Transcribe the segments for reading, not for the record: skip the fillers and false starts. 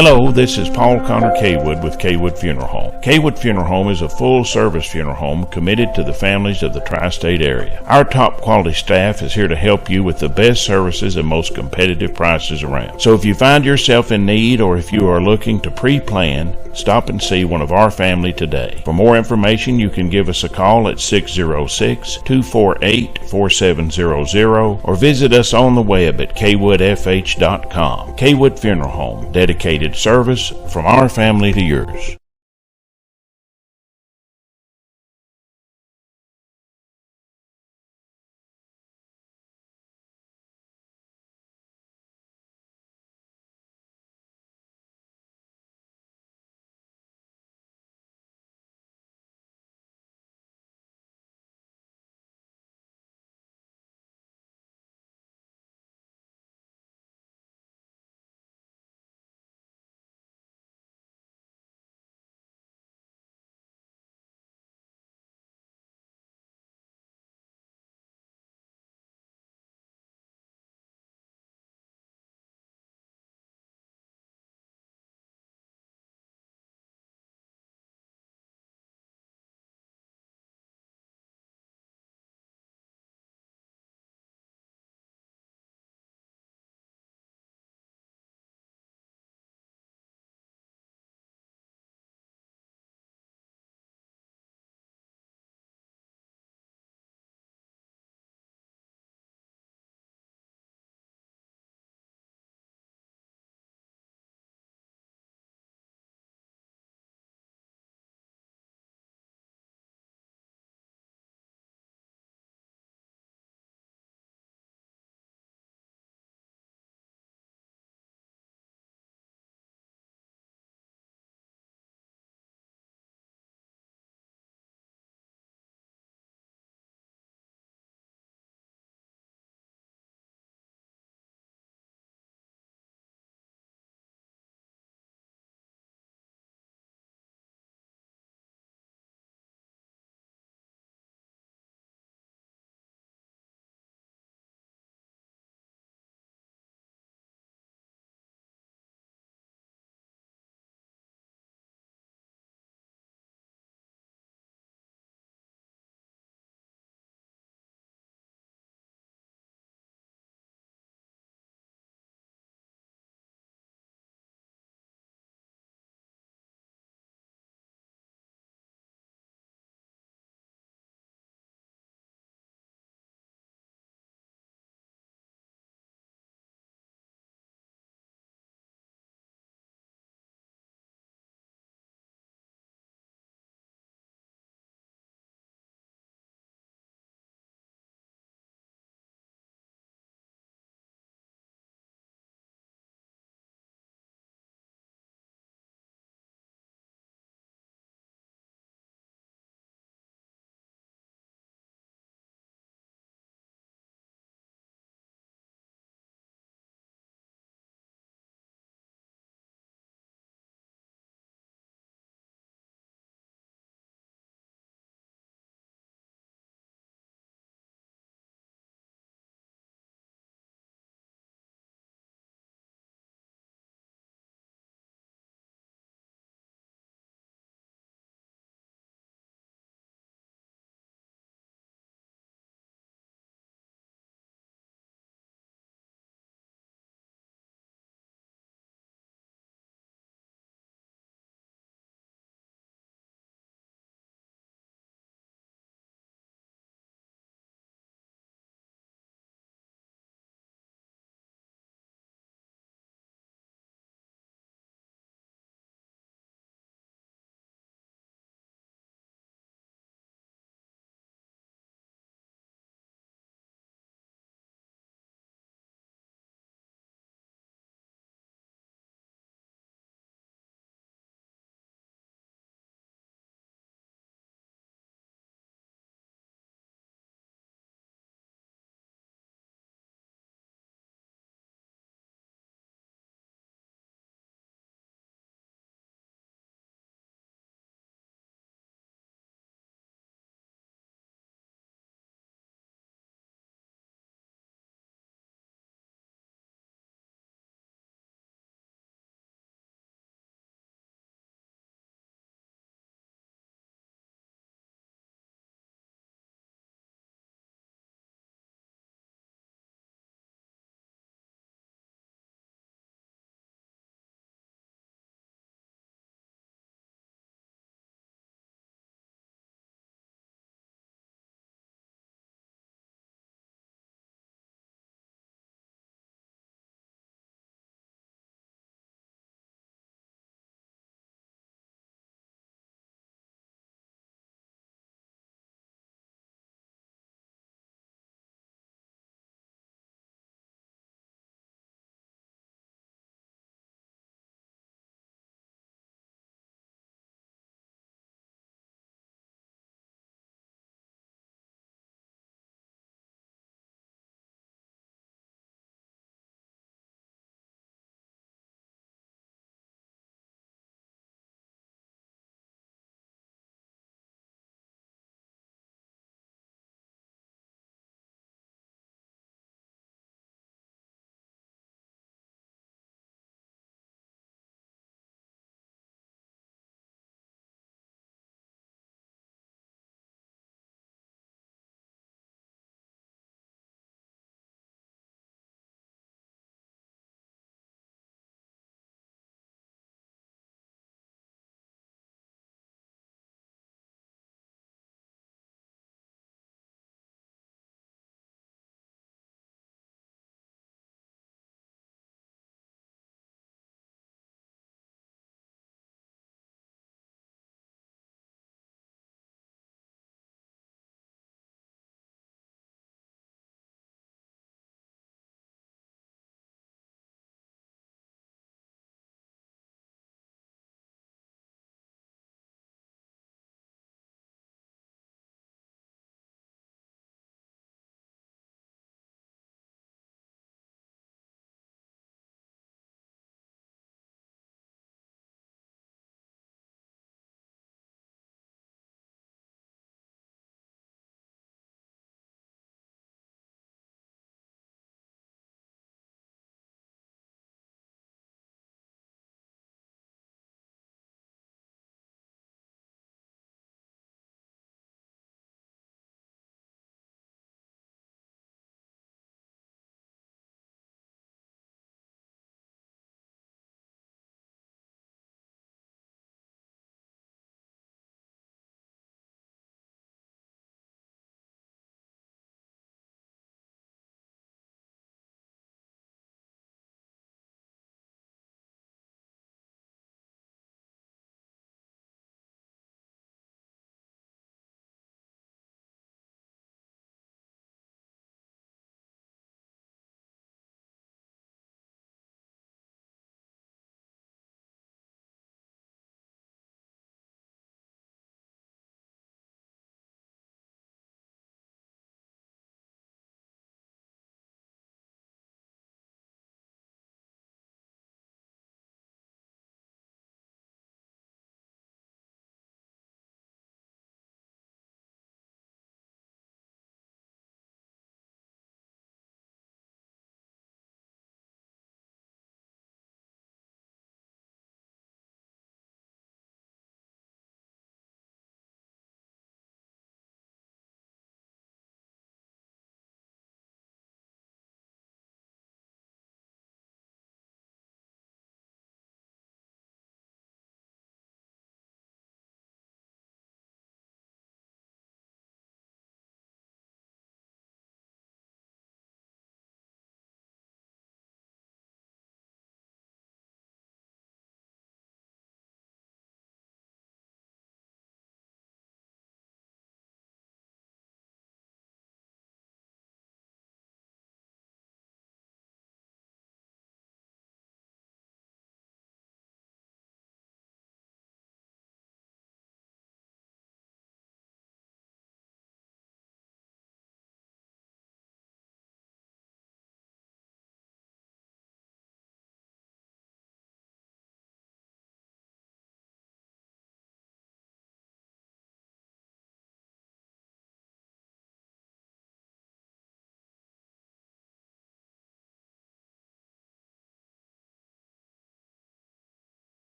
Hello, this is Paul Connor Kaywood with Kaywood Funeral Home. Kaywood Funeral Home is a full-service funeral home committed to the families of the tri-state area. Our top-quality staff is here to help you with the best services and most competitive prices around. So if you find yourself in need or if you are looking to pre-plan, stop and see one of our family today. For more information, you can give us a call at 606-248-4700 or visit us on the web at KaywoodFH.com. Kaywood Funeral Home, dedicated service from our family to yours.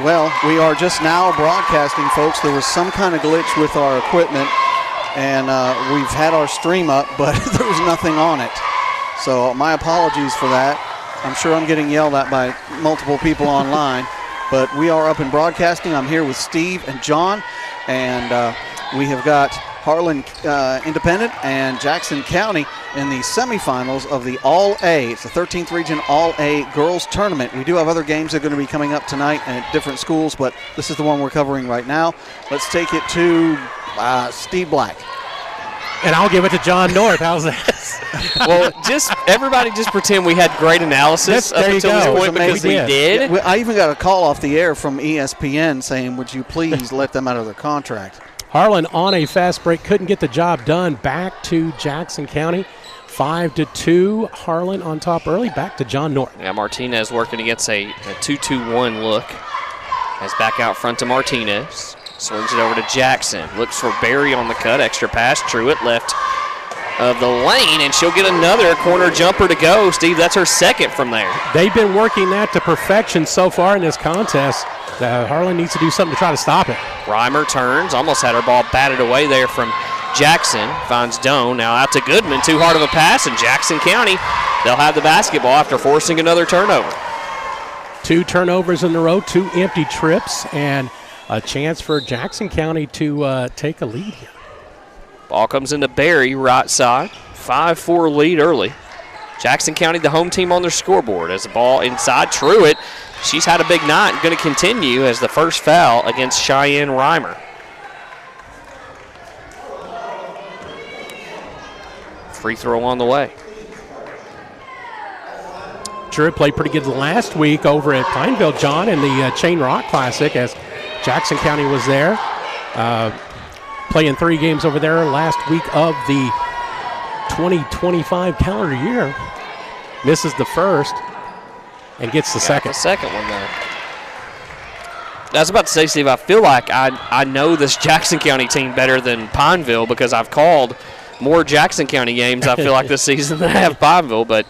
Well, we are just now broadcasting, folks. There was some kind of glitch with our equipment, and we've had our stream up, but there was nothing on it. So my apologies for that. I'm sure I'm getting yelled at by multiple people online, but we are up in broadcasting. I'm here with Steve and John, and we have got Harlan Independent and Jackson County in the semifinals of the All-A. It's the 13th Region All-A Girls Tournament. We do have other games that are going to be coming up tonight at different schools, but this is the one we're covering right now. Let's take it to Steve Black. And I'll give it to John North. How's that? Well, everybody just pretend we had great analysis up until this point, because we did. Yeah, I even got a call off the air from ESPN saying, would you please let them out of their contract? Harlan on a fast break, couldn't get the job done. Back to Jackson County, 5-2. Harlan on top early. Back to John North. Yeah, Martinez working against a 2-2-1 look. As back out front to Martinez. Swings it over to Jackson. Looks for Barry on the cut. Extra pass. Truitt left of the lane, and she'll get another corner jumper to go. Steve, that's her second from there. They've been working that to perfection so far in this contest. Harlan needs to do something to try to stop it. Reimer turns. Almost had her ball batted away there from Jackson. Finds Doan. Now out to Goodman. Too hard of a pass, and Jackson County, they'll have the basketball after forcing another turnover. 2 turnovers in a row, 2 empty trips, and a chance for Jackson County to take a lead here. Ball comes into Barry, right side. 5-4 lead early. Jackson County, the home team on their scoreboard. As the ball inside, Truitt. She's had a big night and going to continue as the first foul against Cheyenne Reimer. Free throw on the way. Truitt played pretty good last week over at Pineville, John, in the Chain Rock Classic, as Jackson County was there, playing 3 games over there last week of the 2025 calendar year. Misses the first and gets the second. The second one there. I was about to say, Steve, I feel like I know this Jackson County team better than Pineville because I've called more Jackson County games, I feel like, this season than I have Pineville, but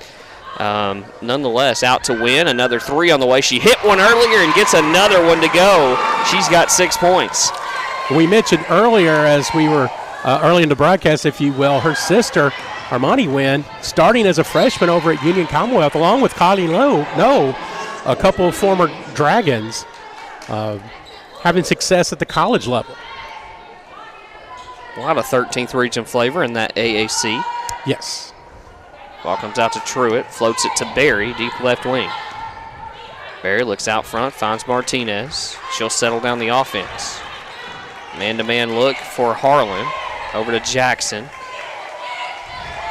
nonetheless, out to win. Another 3 on the way. She hit one earlier and gets another one to go. She's got 6 points. We mentioned earlier, as we were early in the broadcast, if you will, her sister, Armani Wynn, starting as a freshman over at Union Commonwealth, along with Kylie Lowe, a couple of former Dragons, having success at the college level. A lot of 13th region flavor in that AAC. Yes. Ball comes out to Truitt, floats it to Barry, deep left wing. Barry looks out front, finds Martinez. She'll settle down the offense. Man-to-man look for Harlan. Over to Jackson.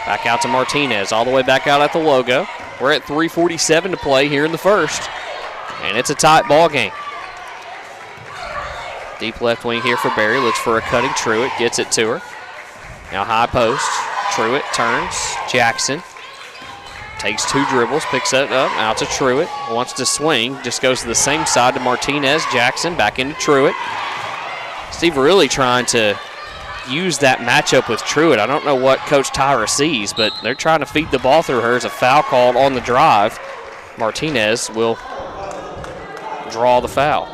Back out to Martinez, all the way back out at the logo. We're at 3:47 to play here in the first, and it's a tight ball game. Deep left wing here for Barry, looks for a cutting Truitt, gets it to her. Now high post, Truitt turns, Jackson. Takes 2 dribbles, picks it up, out to Truitt. Wants to swing, just goes to the same side to Martinez. Jackson back into Truitt. Steve really trying to use that matchup with Truitt. I don't know what Coach Tyra sees, but they're trying to feed the ball through her. As a foul called on the drive. Martinez will draw the foul.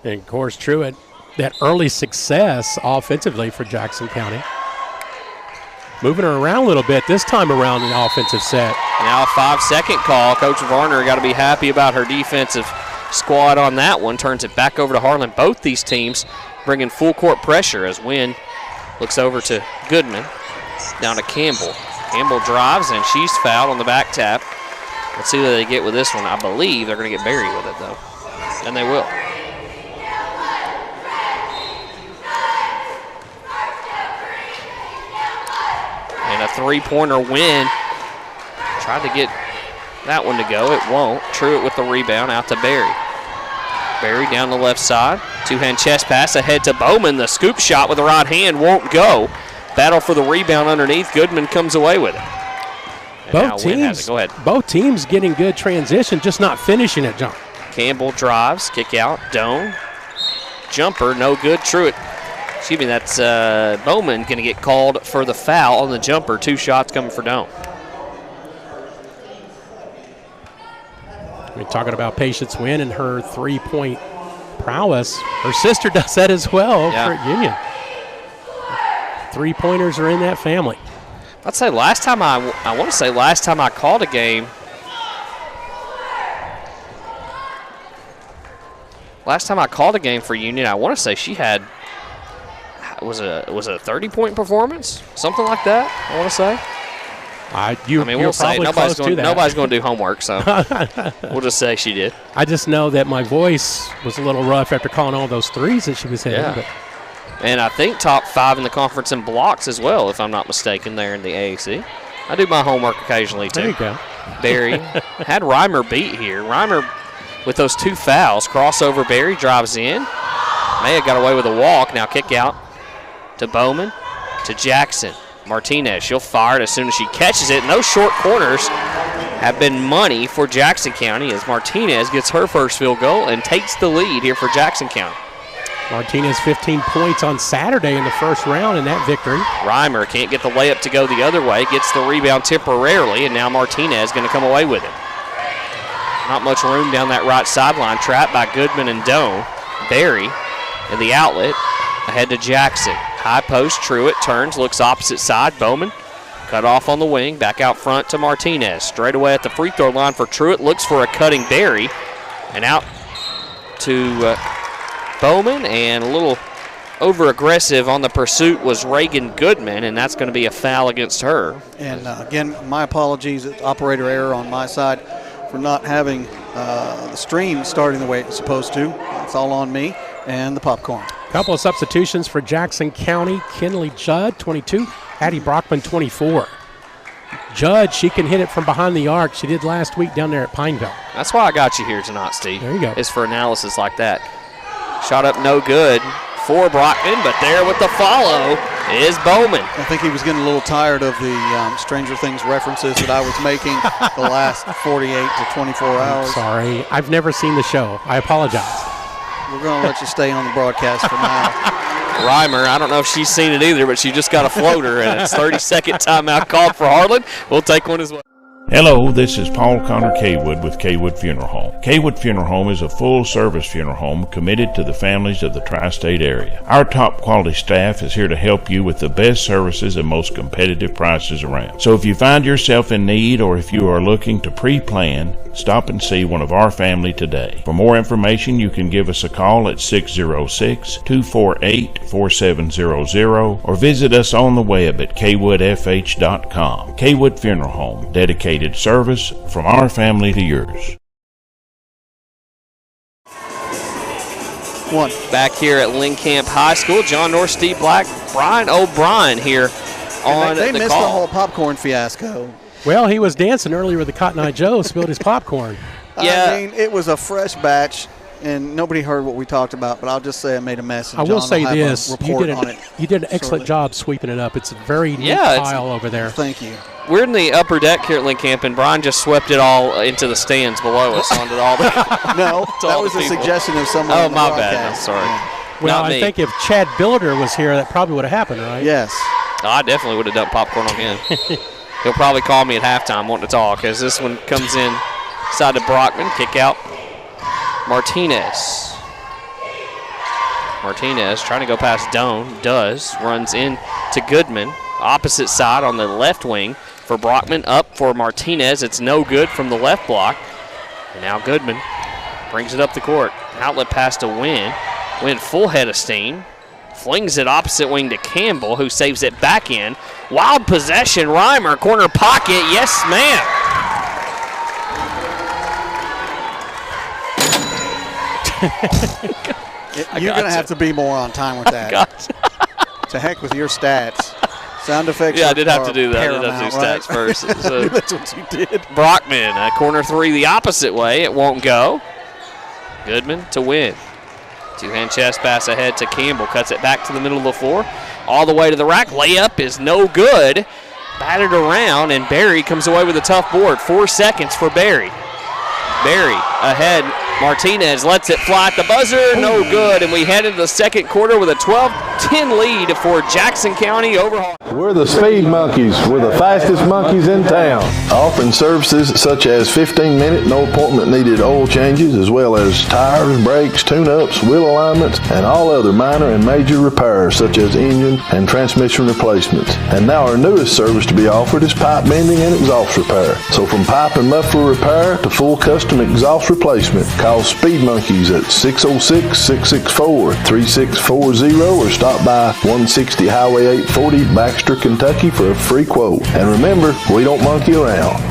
And, of course, Truitt, that early success offensively for Jackson County. Moving her around a little bit this time around in the offensive set. Now a 5-second call. Coach Varner got to be happy about her defensive squad on that one. Turns it back over to Harlan. Both these teams bringing full court pressure as Wynn looks over to Goodman. Down to Campbell. Campbell drives, and she's fouled on the back tap. Let's see what they get with this one. I believe they're going to get Barry with it, though. And they will. And a 3-pointer win. Tried to get that one to go. It won't. Truitt with the rebound out to Barry. Barry down the left side. 2-hand chest pass ahead to Bowman. The scoop shot with the right hand won't go. Battle for the rebound underneath. Goodman comes away with it. Both teams getting good transition, just not finishing it, John. Campbell drives, kick out, Doan. Jumper, no good. Truitt. Excuse me, that's Bowman going to get called for the foul on the jumper. 2 shots coming for Doan. We're talking about Patience Wynn and her three-point prowess. Her sister does that as well over at Union. Three-pointers are in that family. I'd say last time I want to say last time I called a game. Last time I called a game for Union, I want to say she had was it a 30-point performance, something like that. I want to say. We'll say nobody's going to do homework, so we'll just say she did. I just know that my voice was a little rough after calling all those threes that she was hitting. Yeah. And I think top 5 in the conference in blocks as well, if I'm not mistaken, there in the AAC. I do my homework occasionally, too. There you go. Barry had Reimer beat here. Reimer with those 2 fouls. Crossover, Barry drives in. May have got away with a walk. Now kick out to Bowman, to Jackson. Martinez, she'll fire it as soon as she catches it. And those short corners have been money for Jackson County as Martinez gets her first field goal and takes the lead here for Jackson County. Martinez 15 points on Saturday in the first round in that victory. Reimer can't get the layup to go the other way, gets the rebound temporarily, and now Martinez going to come away with it. Not much room down that right sideline, trapped by Goodman and Doan. Barry in the outlet, ahead to Jackson. High post, Truitt turns, looks opposite side. Bowman cut off on the wing, back out front to Martinez. Straight away at the free throw line for Truitt, looks for a cutting Barry, and out to Bowman, and a little over-aggressive on the pursuit was Reagan Goodman, and that's going to be a foul against her. And again, my apologies, operator error on my side for not having the stream starting the way it's supposed to. It's all on me and the popcorn. Couple of substitutions for Jackson County. Kinley Judd, 22. Hattie Brockman, 24. Judd, she can hit it from behind the arc. She did last week down there at Pineville. That's why I got you here tonight, Steve. There you go. It's for analysis like that. Shot up no good for Brockman, but there with the follow is Bowman. I think he was getting a little tired of the Stranger Things references that I was making the last 48 to 24 hours. I'm sorry. I've never seen the show. I apologize. We're going to let you stay on the broadcast for now. Reimer, I don't know if she's seen it either, but she just got a floater, and it's 30-second timeout called for Harlan. We'll take one as well. Hello, this is Paul Connor Kaywood with Kaywood Funeral Home. Kaywood Funeral Home is a full-service funeral home committed to the families of the tri-state area. Our top-quality staff is here to help you with the best services and most competitive prices around. So if you find yourself in need or if you are looking to pre-plan, stop and see one of our family today. For more information, you can give us a call at 606-248-4700 or visit us on the web at kwoodfh.com. Kaywood Funeral Home, dedicated service from our family to yours. One. Back here at Linkamp High School, John North, Steve Black, Brian O'Brien here on they the missed call. the whole popcorn fiasco. Well, he was dancing earlier with the Cotton Eye Joe, spilled his popcorn. Yeah. I mean, it was a fresh batch, and nobody heard what we talked about, but I'll just say I made a mess. And I will John say have this. a report on it. You did an excellent shortly. job sweeping it up. It's a very neat pile over there. Thank you. We're in the upper deck here at Linkamp, and Brian just swept it all into the stands below us onto all the No, to that all was the a people. suggestion of someone. Oh, on the my bad. I'm broadcast. sorry. Yeah. Well, Not I me. think if Chad Billiter was here, that probably would have happened, right? Yes. Oh, I definitely would have dumped popcorn on him. He'll probably call me at halftime wanting to talk as this one comes in side to Brockman. Kick out Martinez. Martinez trying to go past Doan. Does. Runs in to Goodman. Opposite side on the left wing for Brockman. Up for Martinez. It's no good from the left block. And now Goodman brings it up the court. Outlet pass to Wynn. Wynn full head of steam. Flings it opposite wing to Campbell, who saves it back in. Wild possession. Reimer, corner pocket. Yes, ma'am. You're going to have to be more on time with that. To heck with your stats. Sound effects. Yeah, I did have are to do that. I did paramount, have to do stats right? first. So That's what you did. Brockman, corner three the opposite way. It won't go. Goodman to Win. Two-hand chest pass ahead to Campbell. Cuts it back to the middle of the floor. All the way to the rack. Layup is no good. Batted around, and Barry comes away with a tough board. 4 seconds for Barry. Barry ahead. Martinez lets it fly at the buzzer. No good. And we head into the second quarter with a 12-10 lead for Jackson County over Harlan. We're the Speed Monkeys. We're the fastest monkeys in town. Offering services such as 15-minute, no appointment needed oil changes, as well as tires, brakes, tune-ups, wheel alignments, and all other minor and major repairs such as engine and transmission replacements. And now our newest service to be offered is pipe bending and exhaust repair. So from pipe and muffler repair to full custom exhaust replacement, call Speed Monkeys at 606-664-3640 or stop by 160 Highway 840 Baxter, Kentucky for a free quote. And remember, we don't monkey around.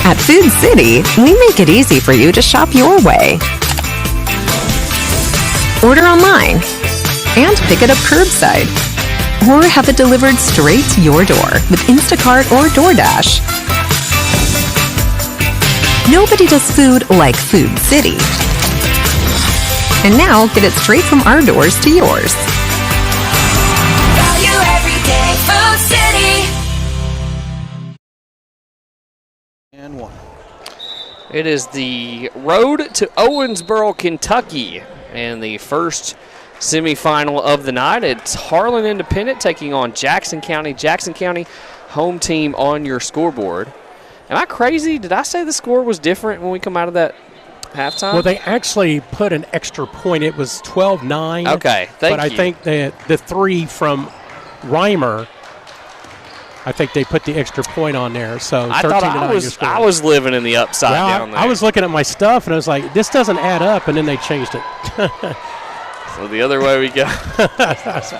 At Food City, we make it easy for you to shop your way. Order online and pick it up curbside, or have it delivered straight to your door with Instacart or DoorDash. Nobody does food like Food City. And now, get it straight from our doors to yours. Value every day, Food City. And one. It is the road to Owensboro, Kentucky, and the first semifinal of the night. It's Harlan Independent taking on Jackson County. Jackson County, home team on your scoreboard. Am I crazy? Did I say the score was different when we come out of that halftime? Well, they actually put an extra point. It was 12-9. Okay, thank you. But I think the three from Reimer, I think they put the extra point on there. So 13-9. I was living in the upside down there. I was looking at my stuff and I was like, this doesn't add up, and then they changed it. So the other way we go.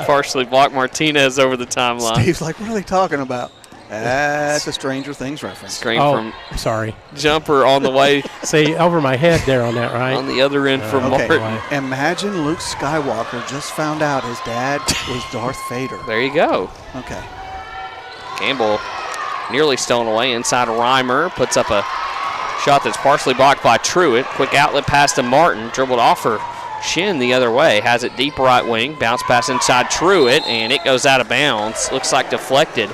Partially blocked Martinez over the timeline. Steve's like, what are they talking about? That's a Stranger Things reference. Screen from sorry. Jumper on the way. See, over my head there on that, right? On the other end from Martin. Imagine Luke Skywalker just found out his dad was Darth Vader. There you go. Okay. Campbell nearly stolen away inside Reimer. Puts up a shot that's partially blocked by Truitt. Quick outlet pass to Martin. Dribbled off her shin the other way. Has it deep right wing. Bounce pass inside Truitt, and it goes out of bounds. Looks like deflected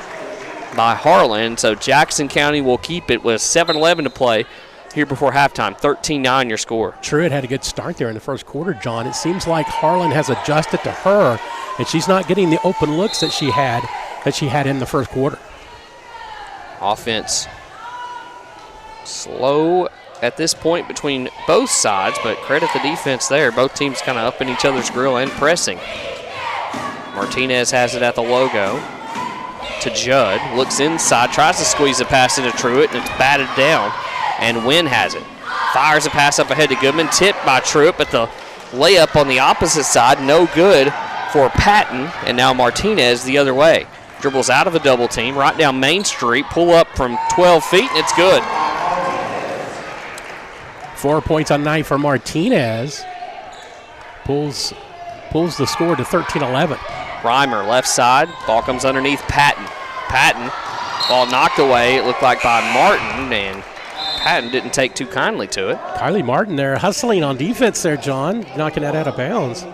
by Harlan. So Jackson County will keep it with 7:11 to play here before halftime. 13-9 your score. Truitt had a good start there in the first quarter, John. It seems like Harlan has adjusted to her, and she's not getting the open looks that she had in the first quarter. Offense slow at this point between both sides, but credit the defense there. Both teams kind of up in each other's grill and pressing. Martinez has it at the logo to Judd. Looks inside, tries to squeeze a pass into Truitt, and it's batted down. And Wynn has it. Fires a pass up ahead to Goodman. Tipped by Truitt, but the layup on the opposite side, no good for Patton. And now Martinez the other way. Dribbles out of a double team, right down Main Street. Pull up from 12 feet, and it's good. 4 points on night for Martinez. Pulls the score to 13-11. Reimer, left side. Ball comes underneath Patton. Patton, ball knocked away, it looked like by Martin, and Patton didn't take too kindly to it. Kylie Martin there hustling on defense there, John, knocking that out of bounds.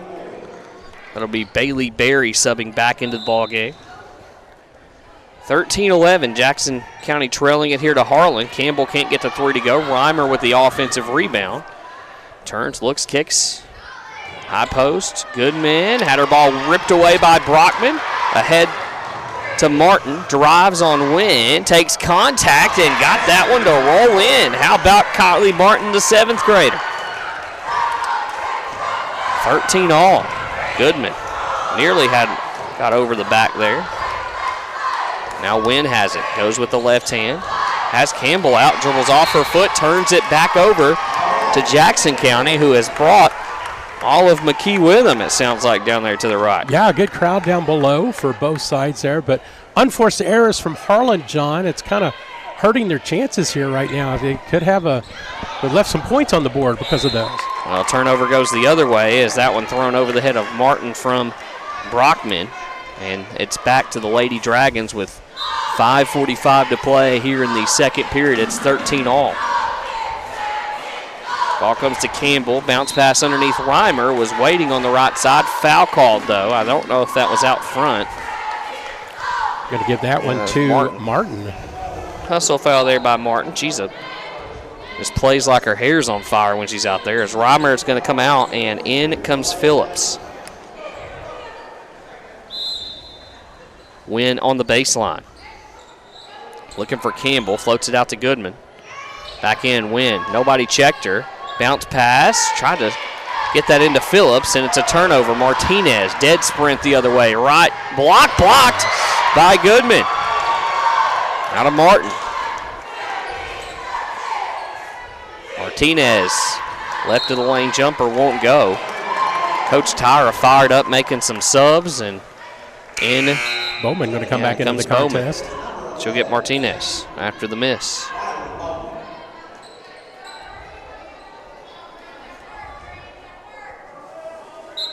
That'll be Bailey Berry subbing back into the ball game. 13-11, Jackson County trailing it here to Harlan. Campbell can't get the three to go. Reimer with the offensive rebound. Turns, looks, kicks. High post, Goodman had her ball ripped away by Brockman. Ahead to Martin, drives on Wynn, takes contact and got that one to roll in. How about Kylie Martin, the 7th grader? 13 all. Goodman nearly got over the back there. Now Wynn has it, goes with the left hand. Has Campbell out, dribbles off her foot, turns it back over to Jackson County, who has brought all of McKee with them, it sounds like, down there to the right. Yeah, good crowd down below for both sides there, but unforced errors from Harlan, John. It's kind of hurting their chances here right now. They could have they left some points on the board because of those. Well, turnover goes the other way as that one thrown over the head of Martin from Brockman, and it's back to the Lady Dragons with 5:45 to play here in the second period. It's 13 all. Ball comes to Campbell. Bounce pass underneath Reimer. Was waiting on the right side. Foul called, though. I don't know if that was out front. Going to give that one to Martin. Hustle foul there by Martin. She's just plays like her hair's on fire when she's out there. As Reimer is going to come out, and in comes Phillips. Wynn on the baseline. Looking for Campbell, floats it out to Goodman. Back in, Wynn. Nobody checked her. Bounce pass, tried to get that into Phillips, and it's a turnover. Martinez, dead sprint the other way. Right, blocked by Goodman. Out of Martin. Martinez, left of the lane jumper, won't go. Coach Tyra fired up, making some subs, and in. Bowman going to come back into the contest. Bowman. She'll get Martinez after the miss.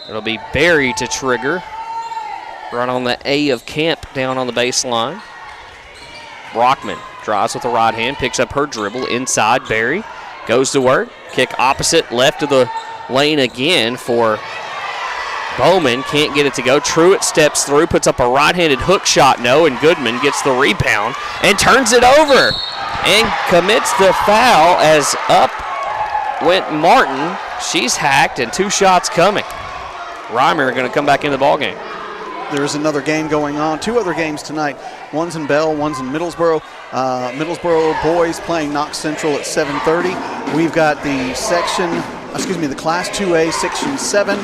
It'll be Berry to trigger. Right on the A of Camp down on the baseline. Brockman drives with the right hand, picks up her dribble inside. Berry goes to work. Kick opposite, left of the lane again for Bowman. Can't get it to go. Truitt steps through, puts up a right-handed hook shot, no, and Goodman gets the rebound and turns it over and commits the foul as up went Martin. She's hacked and 2 shots coming. Reimer going to come back in the ballgame. There's another game going on. 2 other games tonight. One's in Bell, one's in Middlesboro. Middlesboro boys playing Knox Central at 7:30. We've got the Class 2A Section 7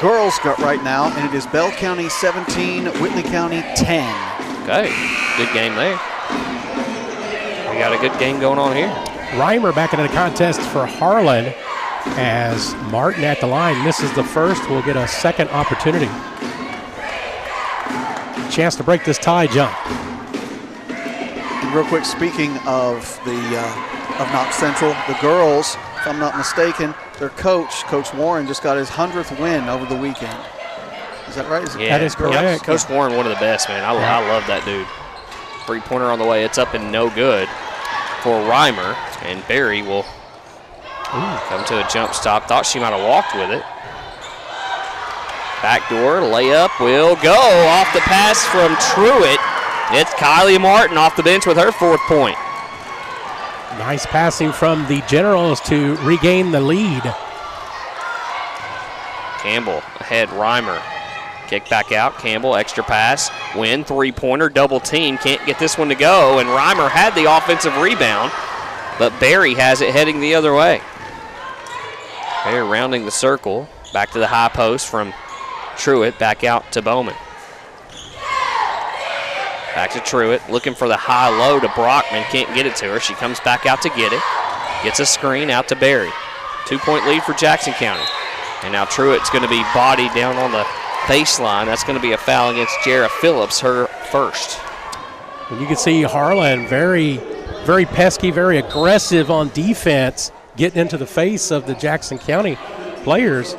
girls right now, and it is Bell County 17, Whitley County 10. Okay, good game there. We got a good game going on here. Reimer back into the contest for Harlan as Martin at the line misses the first. Will get a second opportunity. Chance to break this tie, John. And real quick, speaking of of Knox Central, the girls, if I'm not mistaken, their Coach Warren, just got his 100th win over the weekend. Is that right? That is correct. Yeah. Coach Warren, one of the best, man. I love that dude. 3-pointer on the way. It's up and no good for Reimer, and Berry will come to a jump stop. Thought she might have walked with it. Backdoor layup will go off the pass from Truitt. It's Kylie Martin off the bench with her 4th point. Nice passing from the Generals to regain the lead. Campbell ahead, Reimer. Kick back out, Campbell, extra pass. Win, 3-pointer, double team. Can't get this one to go, and Reimer had the offensive rebound, but Berry has it heading the other way. Berry rounding the circle. Back to the high post from Truitt, back out to Bowman. Back to Truitt, looking for the high-low to Brockman. Can't get it to her. She comes back out to get it. Gets a screen out to Berry. 2-point lead for Jackson County. And now Truitt's going to be bodied down on the baseline. That's going to be a foul against Jarrah Phillips, her first. And you can see Harlan very, very pesky, very aggressive on defense, getting into the face of the Jackson County players.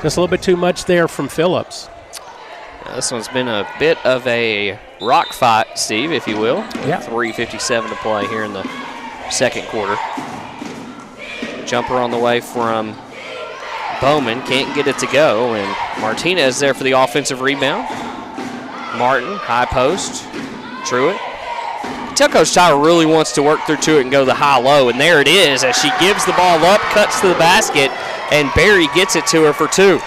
Just a little bit too much there from Phillips. Now this one's been a bit of a rock fight, Steve, if you will. Yeah. 3:57 to play here in the second quarter. Jumper on the way from Bowman. Can't get it to go, and Martinez there for the offensive rebound. Martin, high post. Truitt. Tell Coach Tyler really wants to work through Truitt and go the high-low, and there it is as she gives the ball up, cuts to the basket, and Berry gets it to her for 2.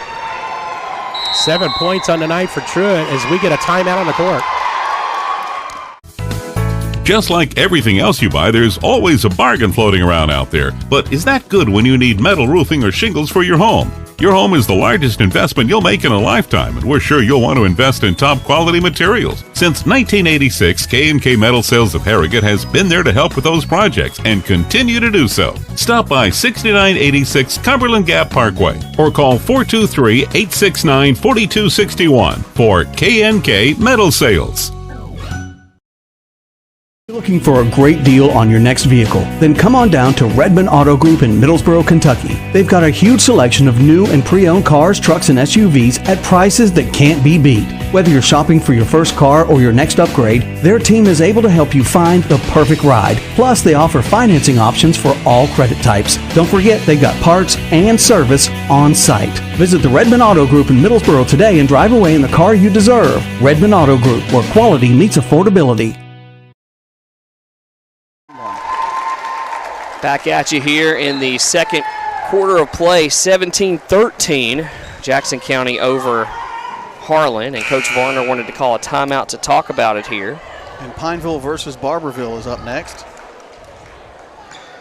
7 points on the night for Truitt as we get a timeout on the court. Just like everything else you buy, there's always a bargain floating around out there. But is that good when you need metal roofing or shingles for your home? Your home is the largest investment you'll make in a lifetime, and we're sure you'll want to invest in top quality materials. Since 1986, K&K Metal Sales of Harrogate has been there to help with those projects and continue to do so. Stop by 6986 Cumberland Gap Parkway or call 423-869-4261 for K&K Metal Sales. Looking for a great deal on your next vehicle? Then come on down to Redmond Auto Group in Middlesboro, Kentucky. They've got a huge selection of new and pre-owned cars, trucks, and SUVs at prices that can't be beat. Whether you're shopping for your first car or your next upgrade, their team is able to help you find the perfect ride. Plus, they offer financing options for all credit types. Don't forget, they've got parts and service on site. Visit the Redmond Auto Group in Middlesboro today and drive away in the car you deserve. Redmond Auto Group, where quality meets affordability. Back at you here in the second quarter of play, 17-13. Jackson County over Harlan, and Coach Varner wanted to call a timeout to talk about it here. And Pineville versus Barberville is up next.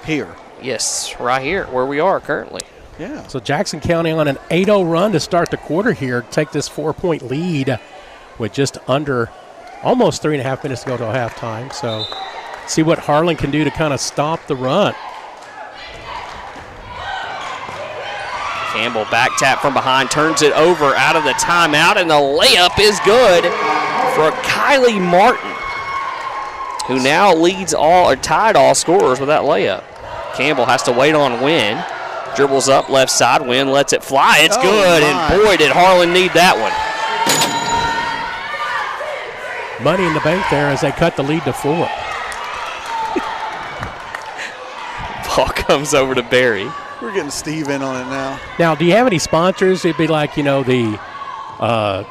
Here. Yes, right here where we are currently. Yeah. So Jackson County on an 8-0 run to start the quarter here, take this 4-point lead with just under almost 3.5 minutes to go to halftime. So see what Harlan can do to kind of stop the run. Campbell back tap from behind, turns it over out of the timeout, and the layup is good for Kylie Martin, who now leads all or tied all scorers with that layup. Campbell has to wait on Wynn. Dribbles up left side. Wynn lets it fly. It's good, and boy, did Harlan need that one. Money in the bank there as they cut the lead to 4. Ball comes over to Barry. We're getting Steve in on it now. Now, do you have any sponsors? It'd be like, the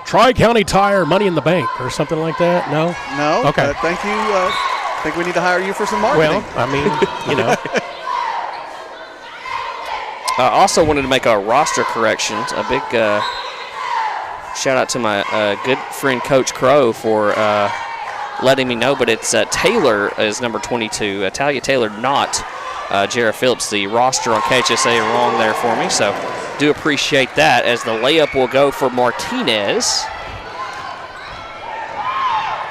Tri-County Tire Money in the Bank or something like that? No? No. Okay. Thank you. I think we need to hire you for some marketing. Well, I mean, I also wanted to make a roster correction. A big shout out to my good friend Coach Crow for letting me know, but it's Taylor is number 22. Talia Taylor, not Jarrett Phillips. The roster on KHSA wrong there for me, so do appreciate that, as the layup will go for Martinez.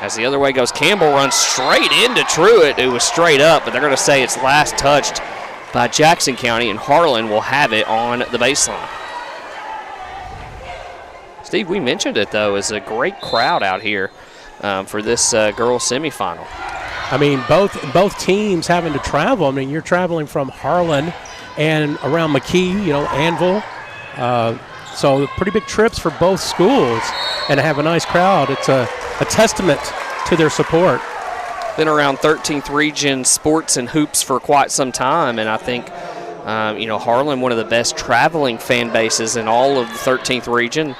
As the other way goes, Campbell runs straight into Truitt, who was straight up, but they're going to say it's last touched by Jackson County, and Harlan will have it on the baseline. Steve, we mentioned it, though, is a great crowd out here for this girls semifinal. I mean, both teams having to travel. I mean, you're traveling from Harlan and around McKee, Anvil. So pretty big trips for both schools, and to have a nice crowd. It's a testament to their support. Been around 13th region sports and hoops for quite some time, and I think Harlan, one of the best traveling fan bases in all of the 13th region.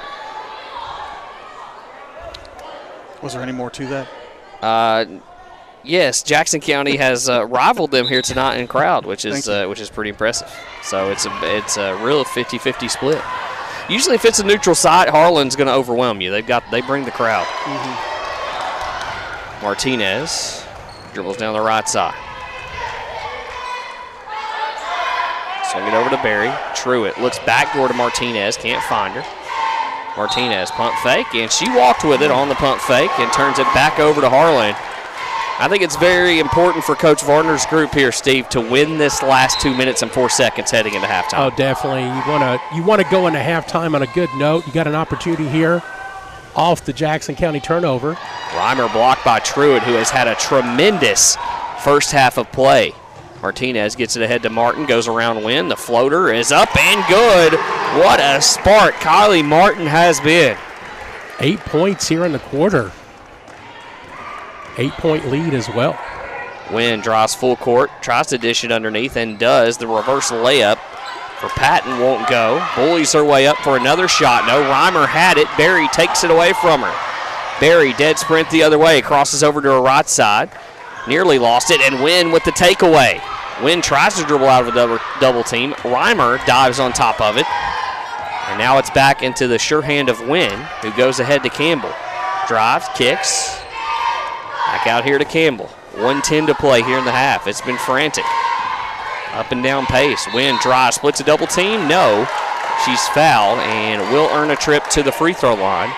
Was there any more to that? Yes, Jackson County has rivaled them here tonight in crowd, which is pretty impressive. So it's a real 50-50 split. Usually, if it's a neutral site, Harlan's going to overwhelm you. They bring the crowd. Mm-hmm. Martinez dribbles down the right side. Swing it over to Barry. Truitt looks backdoor to Martinez, can't find her. Martinez pump fake, and she walked with it on the pump fake and turns it back over to Harlan. I think it's very important for Coach Varner's group here, Steve, to win this last 2 minutes and 4 seconds heading into halftime. Oh, definitely. You want to go into halftime on a good note. You got an opportunity here off the Jackson County turnover. Reimer blocked by Truitt, who has had a tremendous first half of play. Martinez gets it ahead to Martin, goes around Wynn. The floater is up and good. What a spark Kylie Martin has been. 8 points here in the quarter. 8-point lead as well. Wynn drives full court, tries to dish it underneath, and does. The reverse layup for Patton won't go. Bullies her way up for another shot. No, Reimer had it. Barry takes it away from her. Barry dead sprint the other way, crosses over to her right side. Nearly lost it, and Wynn with the takeaway. Wynn tries to dribble out of a double team. Reimer dives on top of it. And now it's back into the sure hand of Wynn, who goes ahead to Campbell. Drives, kicks. Back out here to Campbell. 1:10 to play here in the half. It's been frantic. Up and down pace. Wynn drives, splits a double team. No. She's fouled and will earn a trip to the free throw line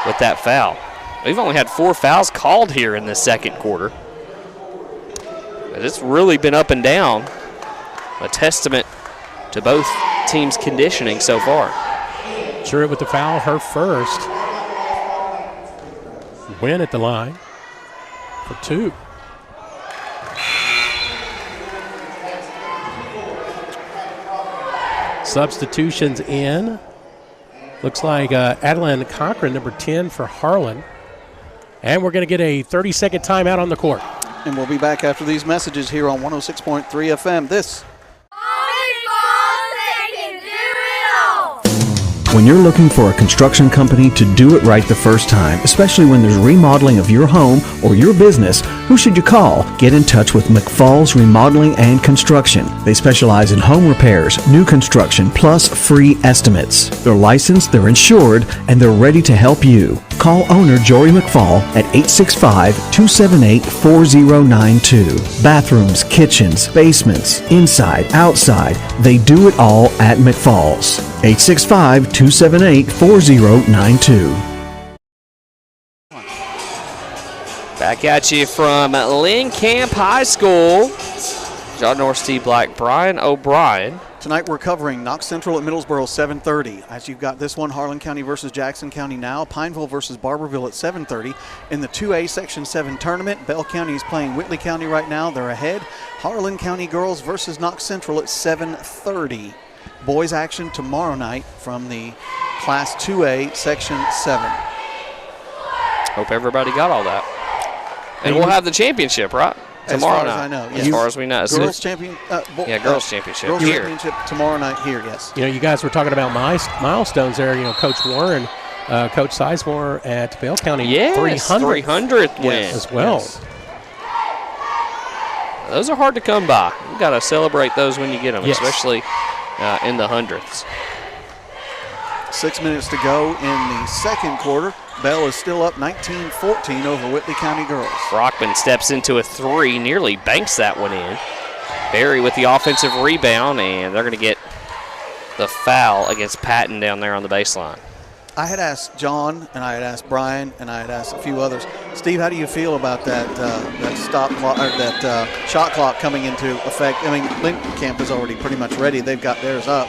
with that foul. We've only had 4 fouls called here in the second quarter. But it's really been up and down. A testament to both teams' conditioning so far. Sure, with the foul, her first. Wynn at the line for 2. Substitutions in. Looks like Adeline Cochran, number 10 for Harlan. And we're going to get a 30-second timeout on the court. And we'll be back after these messages here on 106.3 FM. This. When you're looking for a construction company to do it right the first time, especially when there's remodeling of your home or your business, Who should you call? Get in touch with McFall's Remodeling and Construction. They specialize in home repairs, new construction, plus free estimates. They're licensed, they're insured, and they're ready to help you. Call owner Jory McFall at 865-278-4092. Bathrooms, kitchens, basements, inside, outside, they do it all at McFall's. 865-278-4092. Back at you from Lynn Camp High School. John North, Steve Black, Brian O'Brien. Tonight we're covering Knox Central at Middlesboro 7:30. As you've got this one, Harlan County versus Jackson County now. Pineville versus Barberville at 7:30. In the 2A Section 7 tournament, Bell County is playing Whitley County right now. They're ahead. Harlan County girls versus Knox Central at 7:30. Boys action tomorrow night from the Class 2A Section 7. Hope everybody got all that. And we'll have the championship, right? Tomorrow as far night. as I know. Yes. As far as we know. Girls championship. Girls championship Girls here. championship tomorrow night here, yes. You guys were talking about milestones there. Coach Warren, Coach Sizemore at Bell County. Yes, 300th win. As well. Yes. Those are hard to come by. You got to celebrate those when you get them, yes. especially in the hundredths. 6 minutes to go in the second quarter. Bell is still up 19-14 over Whitley County girls. Brockman steps into a three, nearly banks that one in. Barry with the offensive rebound, and they're going to get the foul against Patton down there on the baseline. I had asked John, and I had asked Brian, and I had asked a few others. Steve, how do you feel about that stop clock, or that shot clock coming into effect? I mean, Lincoln Camp is already pretty much ready. They've got theirs up.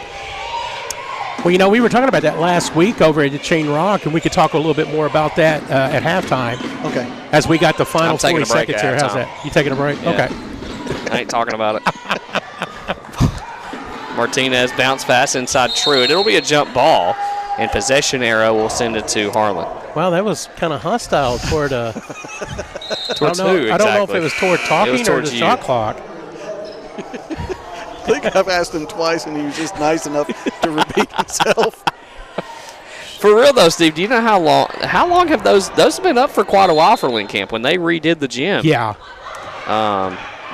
Well, we were talking about that last week over at the Chain Rock, and we could talk a little bit more about that at halftime. Okay. As we got the final 40 seconds here. How's that? You taking a break? Yeah. Okay. I ain't talking about it. Martinez bounce pass inside Truitt. It'll be a jump ball, and possession arrow will send it to Harlan. Well, that was kind of hostile toward Towards who, exactly? I don't know if it was toward talking or the shot clock. I think I've asked him twice, and he was just nice enough to repeat himself. For real, though, Steve, do you know how long have those have been up for quite a while for Lynn Camp? When they redid the gym, yeah,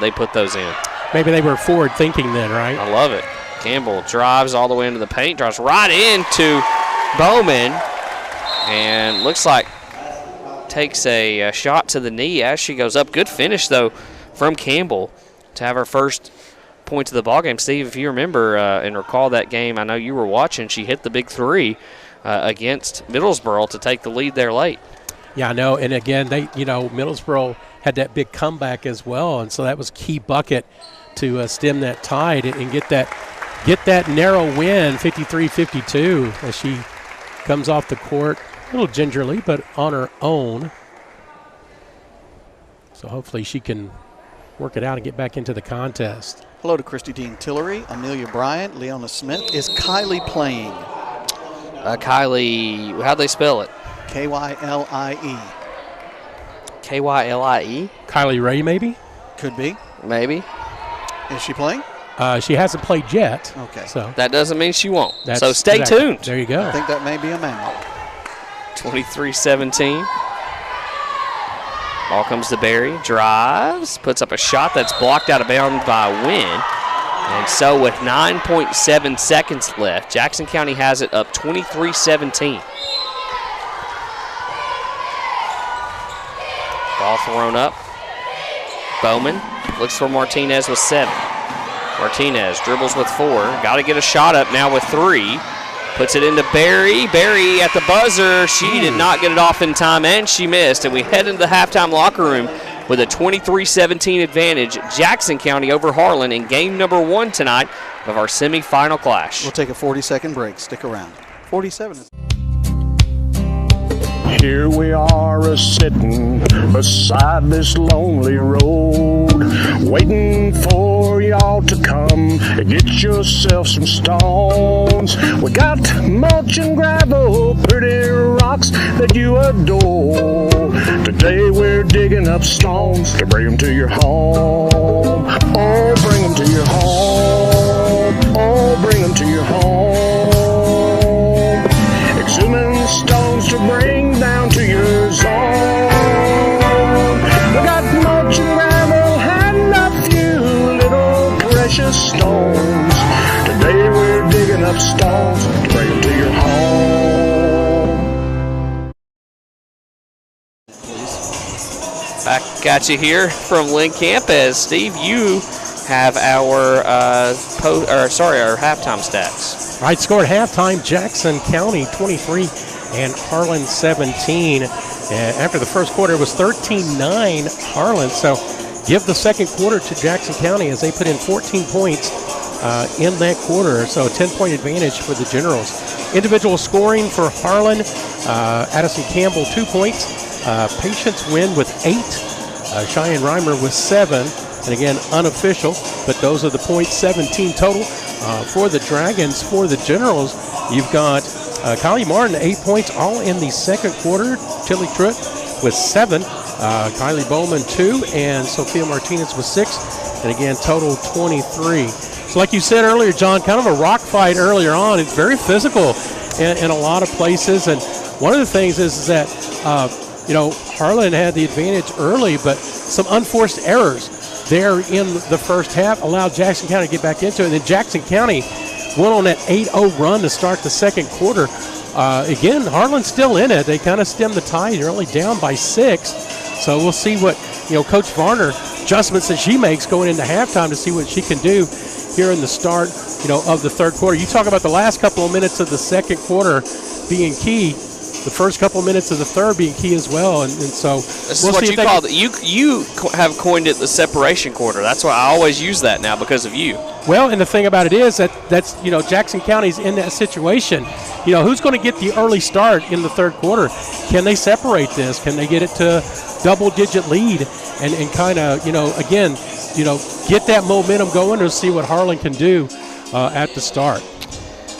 they put those in. Maybe they were forward thinking then, right? I love it. Campbell drives all the way into the paint, drives right into Bowman, and looks like takes a shot to the knee as she goes up. Good finish, though, from Campbell to have her first point of the ball game. Steve, if you remember and recall that game, I know you were watching, she hit the big three against Middlesboro to take the lead there late. Yeah, I know. And again, Middlesboro had that big comeback as well, and so that was a key bucket to stem that tide and get that narrow win, 53-52, as she comes off the court a little gingerly, but on her own. So hopefully she can work it out and get back into the contest. Hello to Christy Dean Tillery, Amelia Bryant, Leona Smith. Is Kylie playing? Kylie, how'd they spell it? K-Y-L-I-E. K-Y-L-I-E? Kylie Ray, maybe? Could be. Maybe. Is she playing? She hasn't played yet. Okay. So that doesn't mean she won't. So stay tuned. There you go. I think that may be a mammal. 23-17. Ball comes to Barry, drives, puts up a shot that's blocked out of bounds by Wynn. And so with 9.7 seconds left, Jackson County has it up 23-17. Ball thrown up. Bowman looks for Martinez with 7. Martinez dribbles with 4. Got to get a shot up now with 3. Puts it into Barry. Barry at the buzzer. She did not get it off in time, and she missed. And we head into the halftime locker room with a 23-17 advantage. Jackson County over Harlan in game number 1 tonight of our semifinal clash. We'll take a 40-second break. Stick around. 47. Here we are a-sitting beside this lonely road, waiting for y'all to come and get yourself some stones. We got mulch and gravel, pretty rocks that you adore. Today we're digging up stones to bring them to your home. Oh, bring them to your home. Oh, bring them to your home. Exhuming stones to bring down to your zone. We got mulch stones. Today we're digging up stones to bring them to your home. Back at you here from Lynn Camp as Steve, you have our halftime stats. Right, score at halftime, Jackson County 23 and Harlan 17. After the first quarter, it was 13-9 Harlan. So give the second quarter to Jackson County as they put in 14 points in that quarter. So a 10-point advantage for the Generals. Individual scoring for Harlan, Addison Campbell 2 points. Patience Wynn with 8. Cheyenne Reimer with 7. And again, unofficial, but those are the points, 17 total. For the Dragons, for the Generals, you've got Kylie Martin, 8 points, all in the second quarter. Tilly Truitt with 7. Kylie Bowman, 2. And Sophia Martinez with 6. And again, total 23. So like you said earlier, John, kind of a rock fight earlier on. It's very physical in a lot of places. And one of the things is that, Harlan had the advantage early, but some unforced errors there in the first half allowed Jackson County to get back into it. And then Jackson County went on that 8-0 run to start the second quarter. Again, Harlan's still in it. They kind of stemmed the tide. They're only down by 6. So we'll see what, Coach Varner, adjustments that she makes going into halftime to see what she can do here in the start, of the third quarter. You talk about the last couple of minutes of the second quarter being key. The first couple of minutes of the third being key as well, and so this is what you call it. You have coined it the separation quarter. That's why I always use that now because of you. Well, and the thing about it is that's Jackson County's in that situation. Who's going to get the early start in the third quarter? Can they separate this? Can they get it to double-digit lead and kind of get that momentum going to see what Harlan can do at the start?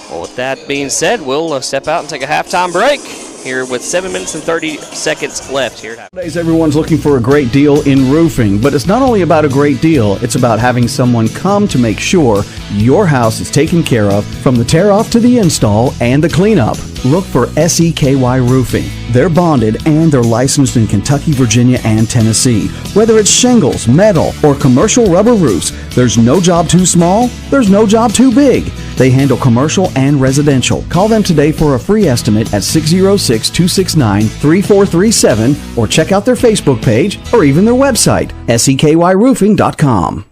Well, with that being said, we'll step out and take a halftime break here with 7 minutes and 30 seconds left here. Nowadays, everyone's looking for a great deal in roofing, but it's not only about a great deal, it's about having someone come to make sure your house is taken care of from the tear-off to the install and the cleanup. Look for SEKY Roofing. They're bonded and they're licensed in Kentucky, Virginia, and Tennessee. Whether it's shingles, metal, or commercial rubber roofs, there's no job too small, there's no job too big. They handle commercial and residential. Call them today for a free estimate at 606-269-3437 or check out their Facebook page or even their website, sekyroofing.com.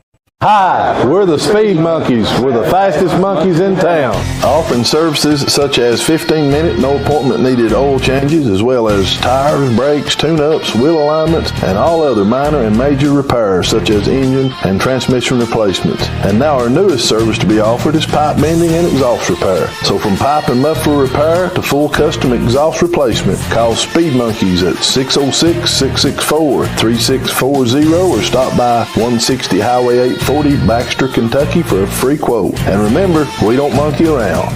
Hi, we're the Speed Monkeys. We're the fastest monkeys in town, offering services such as 15-minute, no appointment needed oil changes, as well as tires, brakes, tune-ups, wheel alignments, and all other minor and major repairs such as engine and transmission replacements. And now our newest service to be offered is pipe bending and exhaust repair. So from pipe and muffler repair to full custom exhaust replacement, call Speed Monkeys at 606-664-3640 or stop by 160 Highway 840 Baxter, Kentucky for a free quote. And remember, we don't monkey around.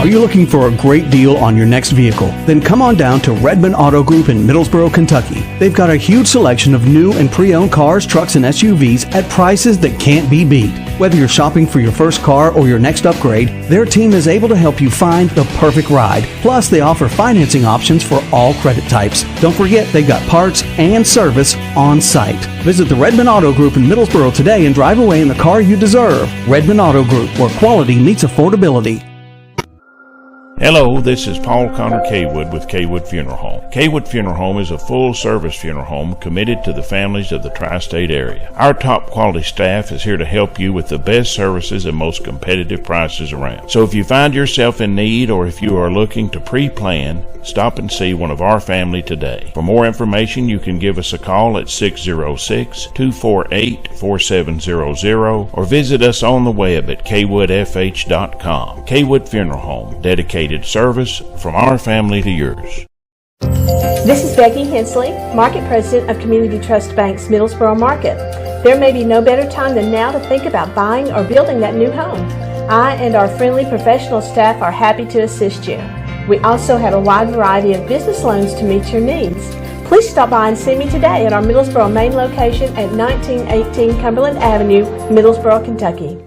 Are you looking for a great deal on your next vehicle? Then come on down to Redmond Auto Group in Middlesboro, Kentucky. They've got a huge selection of new and pre-owned cars, trucks, and SUVs at prices that can't be beat. Whether you're shopping for your first car or your next upgrade, their team is able to help you find the perfect ride. Plus, they offer financing options for all credit types. Don't forget, they've got parts and service on site. Visit the Redmond Auto Group in Middlesboro today and drive away in the car you deserve. Redmond Auto Group, where quality meets affordability. Hello, this is Paul Connor Kaywood with Kaywood Funeral Home. Kaywood Funeral Home is a full-service funeral home committed to the families of the tri-state area. Our top-quality staff is here to help you with the best services and most competitive prices around. So if you find yourself in need or if you are looking to pre-plan, stop and see one of our family today. For more information, you can give us a call at 606-248-4700 or visit us on the web at kwoodfh.com. Kaywood Funeral Home, dedicated service from our family to yours. This is Becky Hensley, Market President of Community Trust Bank's Middlesboro Market. There may be no better time than now to think about buying or building that new home. I and our friendly professional staff are happy to assist you. We also have a wide variety of business loans to meet your needs. Please stop by and see me today at our Middlesboro main location at 1918 Cumberland Avenue, Middlesboro, Kentucky.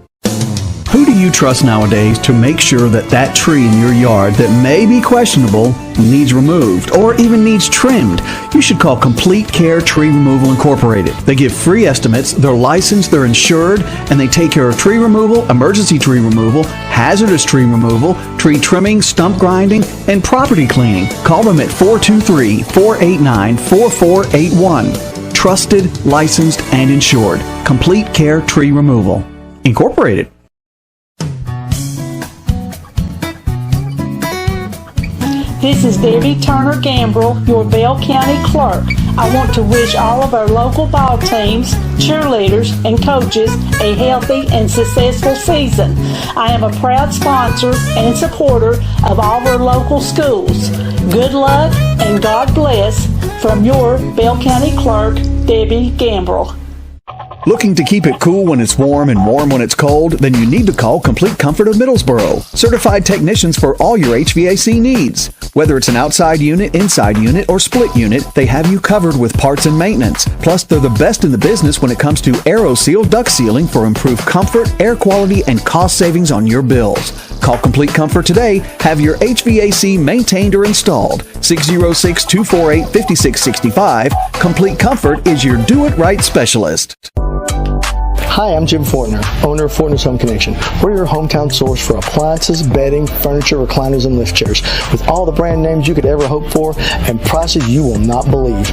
Who do you trust nowadays to make sure that that tree in your yard that may be questionable needs removed or even needs trimmed? You should call Complete Care Tree Removal Incorporated. They give free estimates, they're licensed, they're insured, and they take care of tree removal, emergency tree removal, hazardous tree removal, tree trimming, stump grinding, and property cleaning. Call them at 423-489-4481. Trusted, licensed, and insured. Complete Care Tree Removal Incorporated. This is Debbie Turner Gambrell, your Bell County Clerk. I want to wish all of our local ball teams, cheerleaders, and coaches a healthy and successful season. I am a proud sponsor and supporter of all of our local schools. Good luck and God bless from your Bell County Clerk, Debbie Gambrell. Looking to keep it cool when it's warm and warm when it's cold? Then you need to call Complete Comfort of Middlesboro. Certified technicians for all your HVAC needs. Whether it's an outside unit, inside unit, or split unit, they have you covered with parts and maintenance. Plus, they're the best in the business when it comes to AeroSeal duct sealing for improved comfort, air quality, and cost savings on your bills. Call Complete Comfort today. Have your HVAC maintained or installed. 606-248-5665. Complete Comfort is your do-it-right specialist. Hi, I'm Jim Fortner, owner of Fortner's Home Connection. We're your hometown source for appliances, bedding, furniture, recliners, and lift chairs, with all the brand names you could ever hope for and prices you will not believe.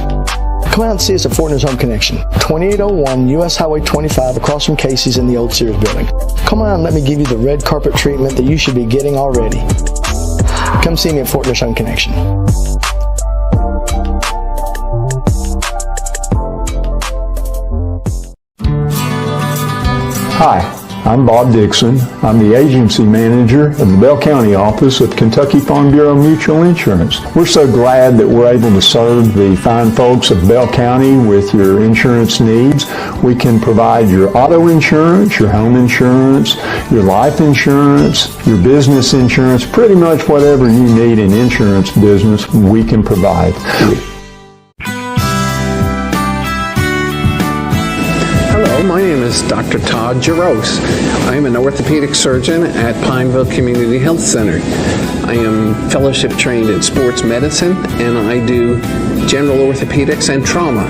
Come out and see us at Fortner's Home Connection, 2801 U.S. Highway 25, across from Casey's in the old Sears building. Come on and let me give you the red carpet treatment that you should be getting already. Come see me at Fortner's Home Connection. Hi, I'm Bob Dixon. I'm the agency manager of the Bell County office of Kentucky Farm Bureau Mutual Insurance. We're so glad that we're able to serve the fine folks of Bell County with your insurance needs. We can provide your auto insurance, your home insurance, your life insurance, your business insurance, pretty much whatever you need in insurance business, we can provide. My name is Dr. Todd Jaros. I am an orthopedic surgeon at Pineville Community Health Center. I am fellowship trained in sports medicine, and I do general orthopedics and trauma.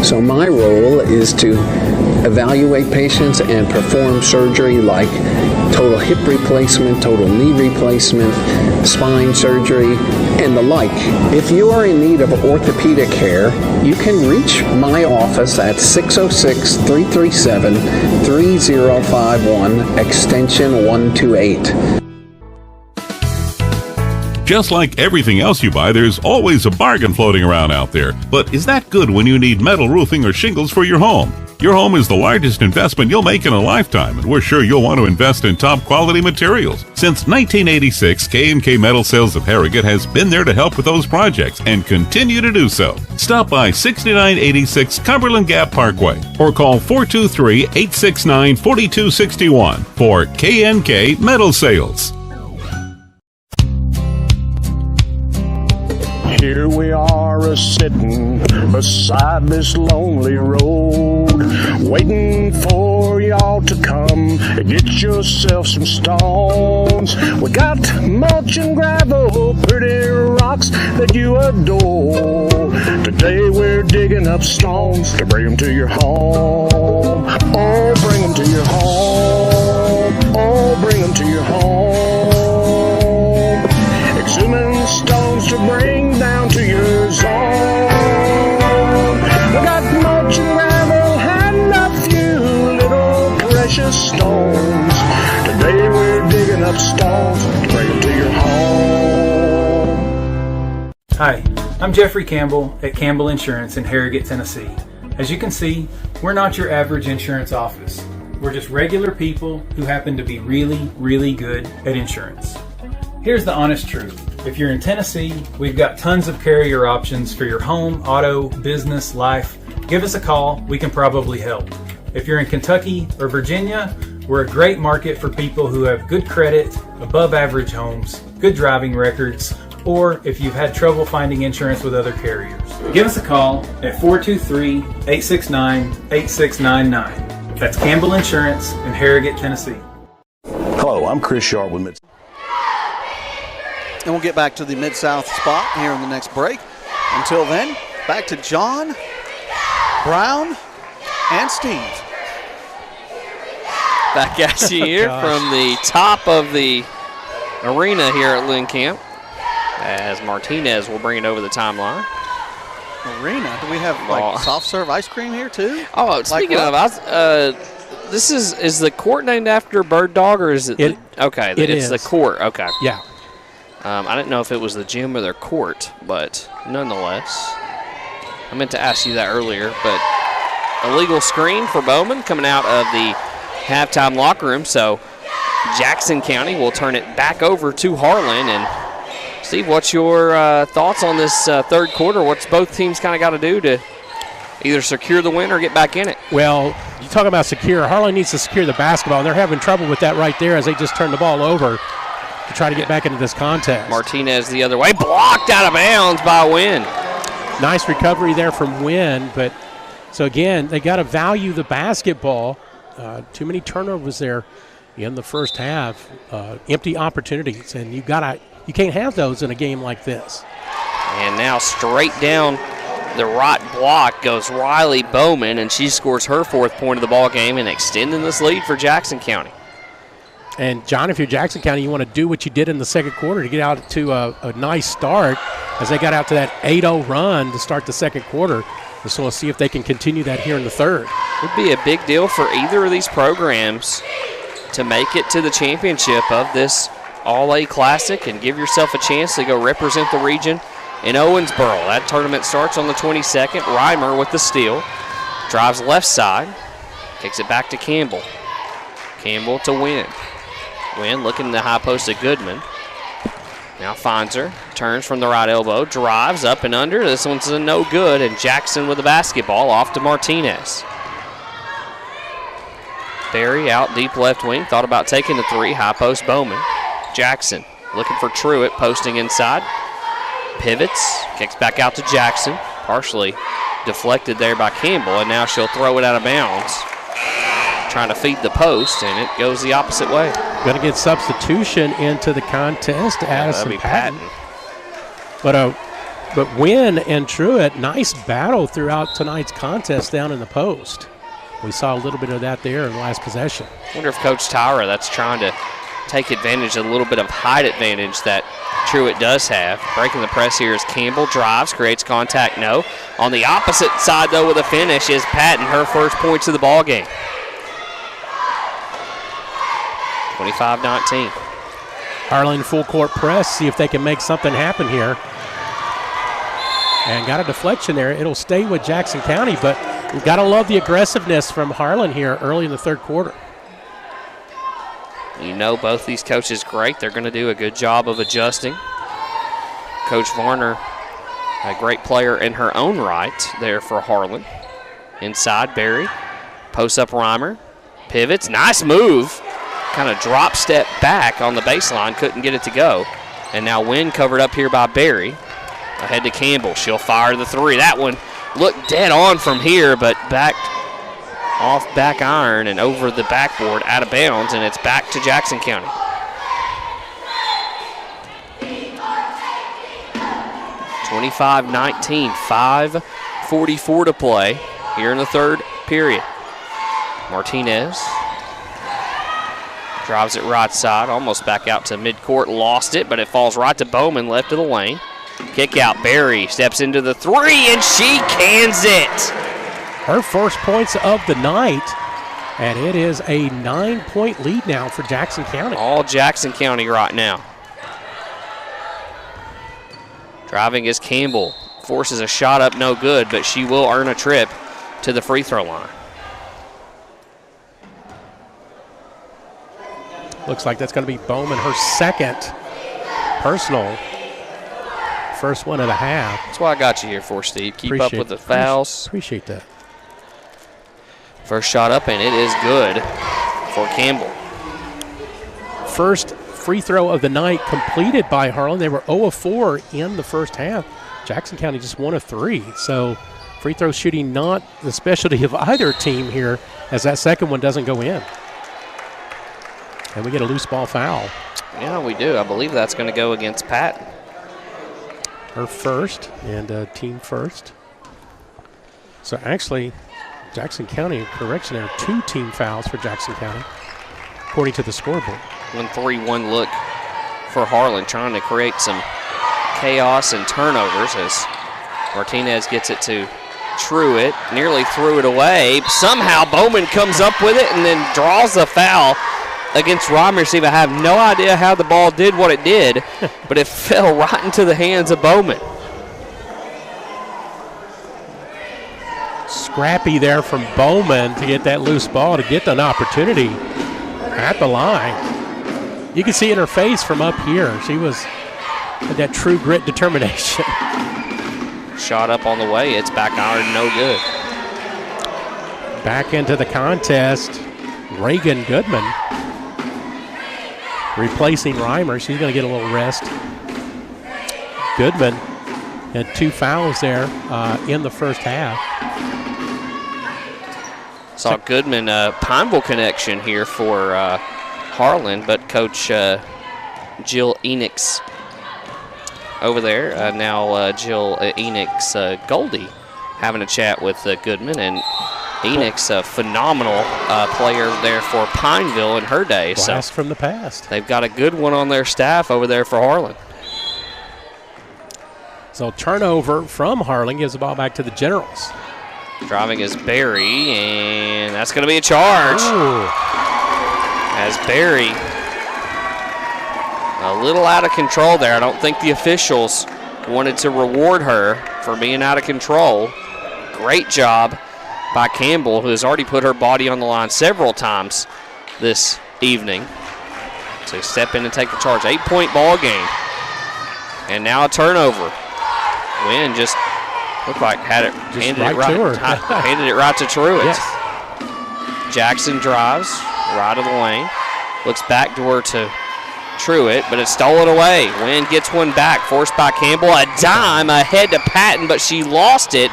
So my role is to evaluate patients and perform surgery like total hip replacement, total knee replacement, spine surgery, and the like. If you are in need of orthopedic care, you can reach my office at 606-337-3051, extension 128. Just like everything else you buy, there's always a bargain floating around out there. But is that good when you need metal roofing or shingles for your home? Your home is the largest investment you'll make in a lifetime, and we're sure you'll want to invest in top quality materials. Since 1986, K&K Metal Sales of Harrogate has been there to help with those projects and continue to do so. Stop by 6986 Cumberland Gap Parkway or call 423-869-4261 for K&K Metal Sales. Here we are a-sittin' beside this lonely road, waiting for y'all to come and get yourself some stones. We got mulch and gravel, pretty rocks that you adore. Today we're digging up stones to bring them to your home. Oh, bring them to your home. Oh, bring them to your home. Exhuming stones to bring down to your zone. We got mulch and gravel and a few little precious stones. Today we're digging up stones to bring them to your home. Hi, I'm Jeffrey Campbell at Campbell Insurance in Harrogate, Tennessee. As you can see, we're not your average insurance office. We're just regular people who happen to be really, really good at insurance. Here's the honest truth. If you're in Tennessee, we've got tons of carrier options for your home, auto, business, life. Give us a call, we can probably help. If you're in Kentucky or Virginia, we're a great market for people who have good credit, above average homes, good driving records, or if you've had trouble finding insurance with other carriers. Give us a call at 423-869-8699. That's Campbell Insurance in Harrogate, Tennessee. Hello, I'm Chris Sharp with Mid. And we'll get back to the Mid-South spot here in the next break. Until then, back to John, Brown, and Steve. Back at you here from the top of the arena here at Lynn Camp, as Martinez will bring it over the timeline. Arena? Do we have like soft serve ice cream here too? Oh, speaking of, this is the court named after Bird Dog, or is it? Okay, it's the court. Okay. Yeah. I didn't know if it was the gym or their court, but nonetheless, I meant to ask you that earlier. But illegal screen for Bowman coming out of the halftime locker room, so Jackson County will turn it back over to Harlan. And Steve, what's your thoughts on this third quarter? What's both teams kind of got to do to either secure the win or get back in it? Well, you talk about secure. Harlan needs to secure the basketball, and they're having trouble with that right there as they just turn the ball over to try to get back into this contest. Martinez the other way, blocked out of bounds by Wynn. Nice recovery there from Wynn, but so again, they got to value the basketball. Too many turnovers there in the first half, empty opportunities, and you can't have those in a game like this. And now straight down the right block goes Riley Bowman, and she scores her fourth point of the ball game and extending this lead for Jackson County. And John, if you're Jackson County, you want to do what you did in the second quarter to get out to a nice start as they got out to that 8-0 run to start the second quarter. So we'll see if they can continue that here in the third. It would be a big deal for either of these programs to make it to the championship of this All-A Classic and give yourself a chance to go represent the region in Owensboro. That tournament starts on the 22nd. Reimer with the steal. Drives left side. Kicks it back to Campbell. Campbell to Wynn. Wynn looking in the high post to Goodman. Now finds her. Turns from the right elbow. Drives up and under. This one's a no good. And Jackson with the basketball off to Martinez. Barry out deep left wing. Thought about taking the three. High post Bowman. Jackson looking for Truitt. Posting inside. Pivots. Kicks back out to Jackson. Partially deflected there by Campbell. And now she'll throw it out of bounds. Trying to feed the post, and it goes the opposite way. Going to get substitution into the contest. Addison Patton. But Wynn and Truitt, nice battle throughout tonight's contest down in the post. We saw a little bit of that there in the last possession. I wonder if Coach Tyra, that's trying to take advantage of a little bit of height advantage that Truitt does have. Breaking the press here is Campbell. Drives, creates contact, no. On the opposite side, though, with a finish is Patton, her first points of the ball game. 25-19. Harlan full court press, see if they can make something happen here. And got a deflection there. It'll stay with Jackson County, but we've got to love the aggressiveness from Harlan here early in the third quarter. You know both these coaches great. They're going to do a good job of adjusting. Coach Varner, a great player in her own right there for Harlan. Inside, Barry. Posts up Reimer. Pivots. Nice move. Kind of drop step back on the baseline, couldn't get it to go. And now Wynn covered up here by Barry. Ahead to Campbell. She'll fire the three. That one looked dead on from here, but backed off back iron and over the backboard out of bounds, and it's back to Jackson County. (25-19), 5:44 to play here in the third period. Martinez drives it right side, almost back out to midcourt, lost it, but it falls right to Bowman, left of the lane. Kick out, Barry steps into the three, and she cans it. Her first points of the night, and it is a 9-point lead now for Jackson County. All Jackson County right now. Driving is Campbell, forces a shot up, no good, but she will earn a trip to the free throw line. Looks like that's going to be Bowman, her second personal. First one of the half. That's what I got you here for, Steve. Keep up with the fouls. Appreciate that. First shot up, and it is good for Campbell. First free throw of the night completed by Harlan. They were 0 of 4 in the first half. Jackson County just 1 of 3. So free throw shooting not the specialty of either team here, as that second one doesn't go in. And we get a loose ball foul. Yeah, we do. I believe that's going to go against Patton. Her first and team first. So actually, Jackson County, correction there, 2 team fouls for Jackson County, according to the scoreboard. 1-3-1 look for Harlan, trying to create some chaos and turnovers as Martinez gets it to Truitt, nearly threw it away. Somehow Bowman comes up with it and then draws the foul against Rodman. I have no idea how the ball did what it did, but it fell right into the hands of Bowman. Scrappy there from Bowman to get that loose ball, to get an opportunity at the line. You can see in her face from up here, she had that true grit determination. Shot up on the way, it's back iron, no good. Back into the contest, Reagan Goodman replacing Reimer. She's going to get a little rest. Goodman had 2 fouls there in the first half. Saw Goodman, Pineville connection here for Harlan, but Coach Jill Enix over there. Now Jill Enix Goldie having a chat with Goodman, and Enix, a phenomenal player there for Pineville in her day. Blast from the past. They've got a good one on their staff over there for Harlan. So turnover from Harlan gives the ball back to the Generals. Driving is Barry, and that's going to be a charge. Ooh. As Barry, a little out of control there. I don't think the officials wanted to reward her for being out of control. Great job by Campbell, who has already put her body on the line several times this evening. So step in and take the charge. 8-point ball game. And now a turnover. Wynn just looked like handed it right to Truitt. Yes. Jackson drives right of the lane. Looks back door to Truitt, but it's stolen away. Wynn gets one back, forced by Campbell. A dime ahead to Patton, but she lost it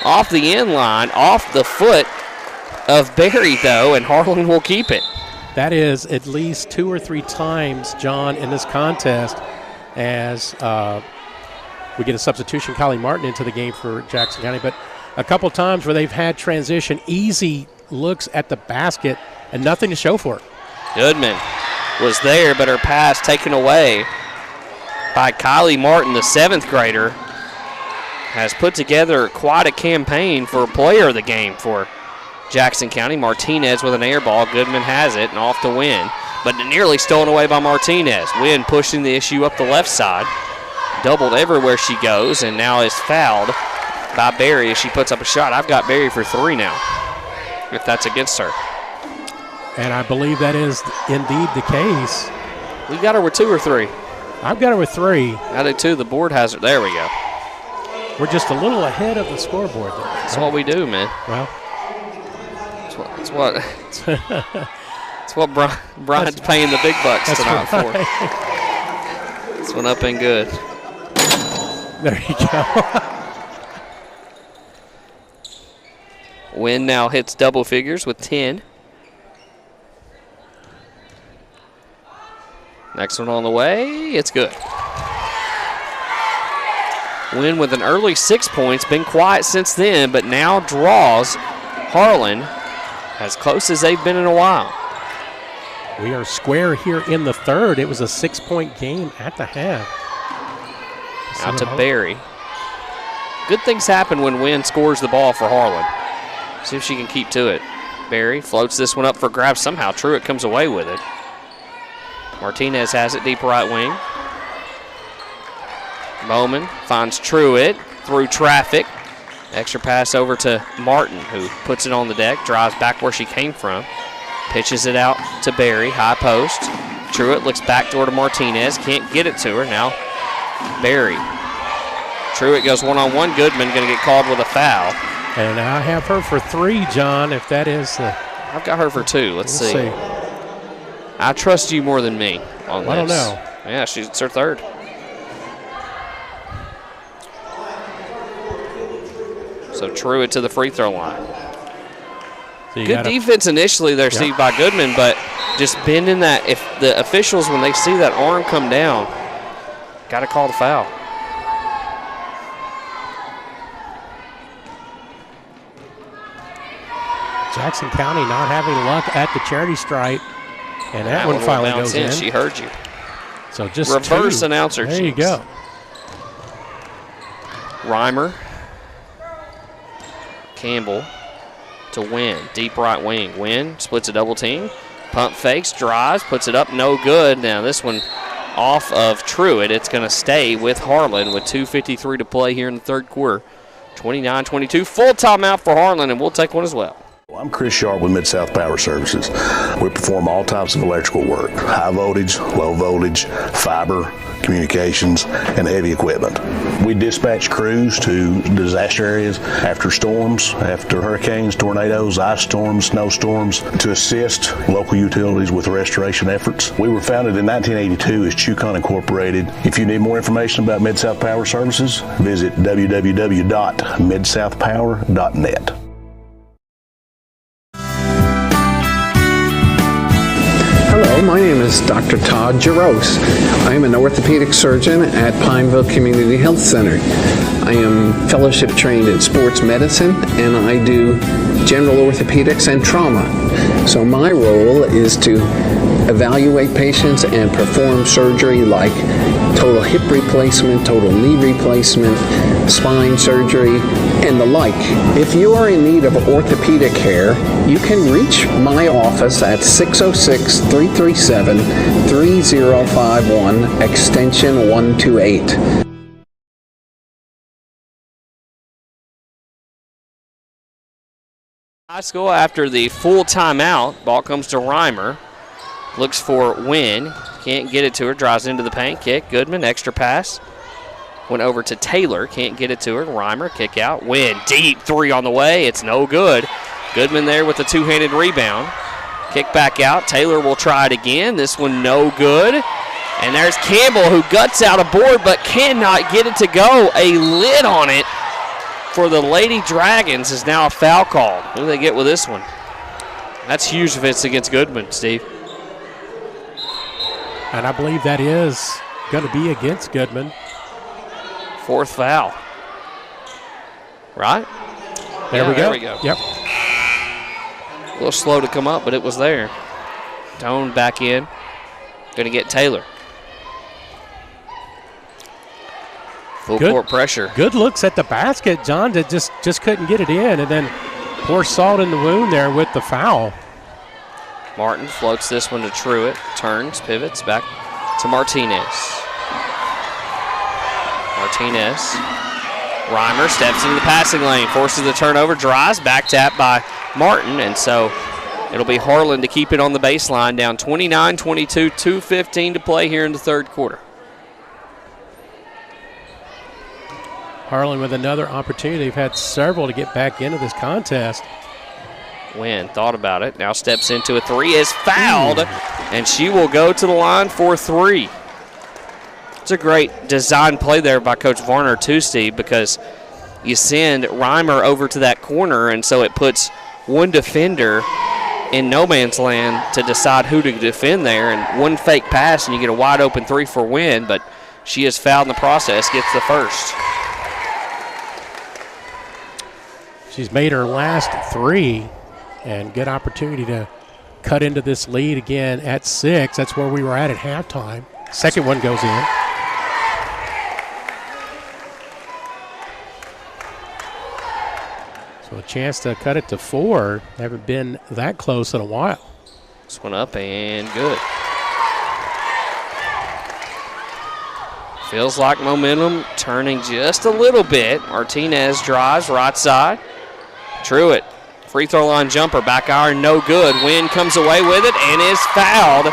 off the end line, off the foot of Barry, though, and Harlan will keep it. That is at least 2 or 3 times, John, in this contest as we get a substitution, Kylie Martin, into the game for Jackson County, but a couple times where they've had transition, easy looks at the basket, and nothing to show for it. Goodman was there, but her pass taken away by Kylie Martin, the 7th grader, has put together quite a campaign for player of the game for Jackson County. Martinez with an air ball. Goodman has it and off to Wynn, but nearly stolen away by Martinez. Wynn pushing the issue up the left side. Doubled everywhere she goes, and now is fouled by Barry as she puts up a shot. I've got Barry for 3 now, if that's against her. And I believe that is indeed the case. We got her with 2 or 3? I've got her with 3. I do too. The board has her. There we go. We're just a little ahead of the scoreboard there. That's what we do, man. Well, it's what Brian's paying the big bucks tonight for. This one up and good. There you go. Wynn now hits double figures with 10. Next one on the way. It's good. Wynn with an early 6 points. Been quiet since then, but now draws Harlan as close as they've been in a while. We are square here in the third. It was a 6-point game at the half. Out to Barry. Good things happen when Wynn scores the ball for Harlan. See if she can keep to it. Barry floats this one up for grabs. Somehow Truitt comes away with it. Martinez has it deep right wing. Bowman finds Truitt through traffic. Extra pass over to Martin, who puts it on the deck, drives back where she came from. Pitches it out to Barry, high post. Truitt looks back door to Martinez, can't get it to her. Now Barry. Truitt goes one-on-one. Goodman going to get called with a foul. And I have her for 3, John, if that is the... I've got her for 2. Let's see. I trust you more than me on this. I don't know. Yeah, it's her 3rd. So Truitt to the free throw line. So good defense initially there, Steve, by Goodman, but just bending that. If the officials, when they see that arm come down, got to call the foul. Jackson County not having luck at the charity stripe, and that one finally goes in. She heard you. So just reverse two. announcer. There you go. Reimer. Campbell to Wynn. Deep right wing. Wynn splits a double team. Pump fakes, drives, puts it up, no good. Now this one off of Truitt. It's going to stay with Harlan with 2:53 to play here in the third quarter. 29-22. Full timeout for Harlan, and we'll take one as well. I'm Chris Sharp with Mid-South Power Services. We perform all types of electrical work, high voltage, low voltage, fiber, communications, and heavy equipment. We dispatch crews to disaster areas after storms, after hurricanes, tornadoes, ice storms, snowstorms, to assist local utilities with restoration efforts. We were founded in 1982 as Chucon Incorporated. If you need more information about Mid-South Power Services, visit www.midsouthpower.net. Hello, my name is Dr. Todd Jaros. I am an orthopedic surgeon at Pineville Community Health Center. I am fellowship trained in sports medicine, and I do general orthopedics and trauma. So my role is to evaluate patients and perform surgery like total hip replacement, total knee replacement, spine surgery, and the like. If you are in need of orthopedic care, you can reach my office at 606-337-3051, extension 128. High school after the full timeout. Ball comes to Reimer. Looks for Wynn. Can't get it to her. Drives into the paint. Kick. Goodman. Extra pass. Went over to Taylor. Can't get it to her. Reimer. Kick out. Wynn. Deep three on the way. It's no good. Goodman there with a two-handed rebound. Kick back out. Taylor will try it again. This one no good. And there's Campbell who guts out a board but cannot get it to go. A lid on it for the Lady Dragons is now a foul called. Who do they get with this one? That's huge if it's against Goodman, Steve. And I believe that is going to be against Goodman. Fourth foul. Right? There we go. Yep. A little slow to come up, but it was there. Tone back in. Going to get Taylor. Full court pressure. Good looks at the basket. John just couldn't get it in, and then pour salt in the wound there with the foul. Martin floats this one to Truitt. Turns, pivots, back to Martinez. Reimer steps into the passing lane, forces the turnover, drives, back tap by Martin, and so it'll be Harlan to keep it on the baseline, down 29-22, 2:15 to play here in the third quarter. Harlan with another opportunity. They've had several to get back into this contest. Wynn thought about it, now steps into a three, is fouled, and she will go to the line for three. It's a great design play there by Coach Varner too, Steve, because you send Reimer over to that corner, and so it puts one defender in no man's land to decide who to defend there, and one fake pass, and you get a wide open three for Wynn, but she is fouled in the process, gets the first. She's made her last three, and good opportunity to cut into this lead again at 6. That's where we were at halftime. Second one goes in. So a chance to cut it to 4. Haven't been that close in a while. This one up and good. Feels like momentum turning just a little bit. Martinez drives right side. Truitt, free throw line jumper, back iron, no good. Wynn comes away with it and is fouled.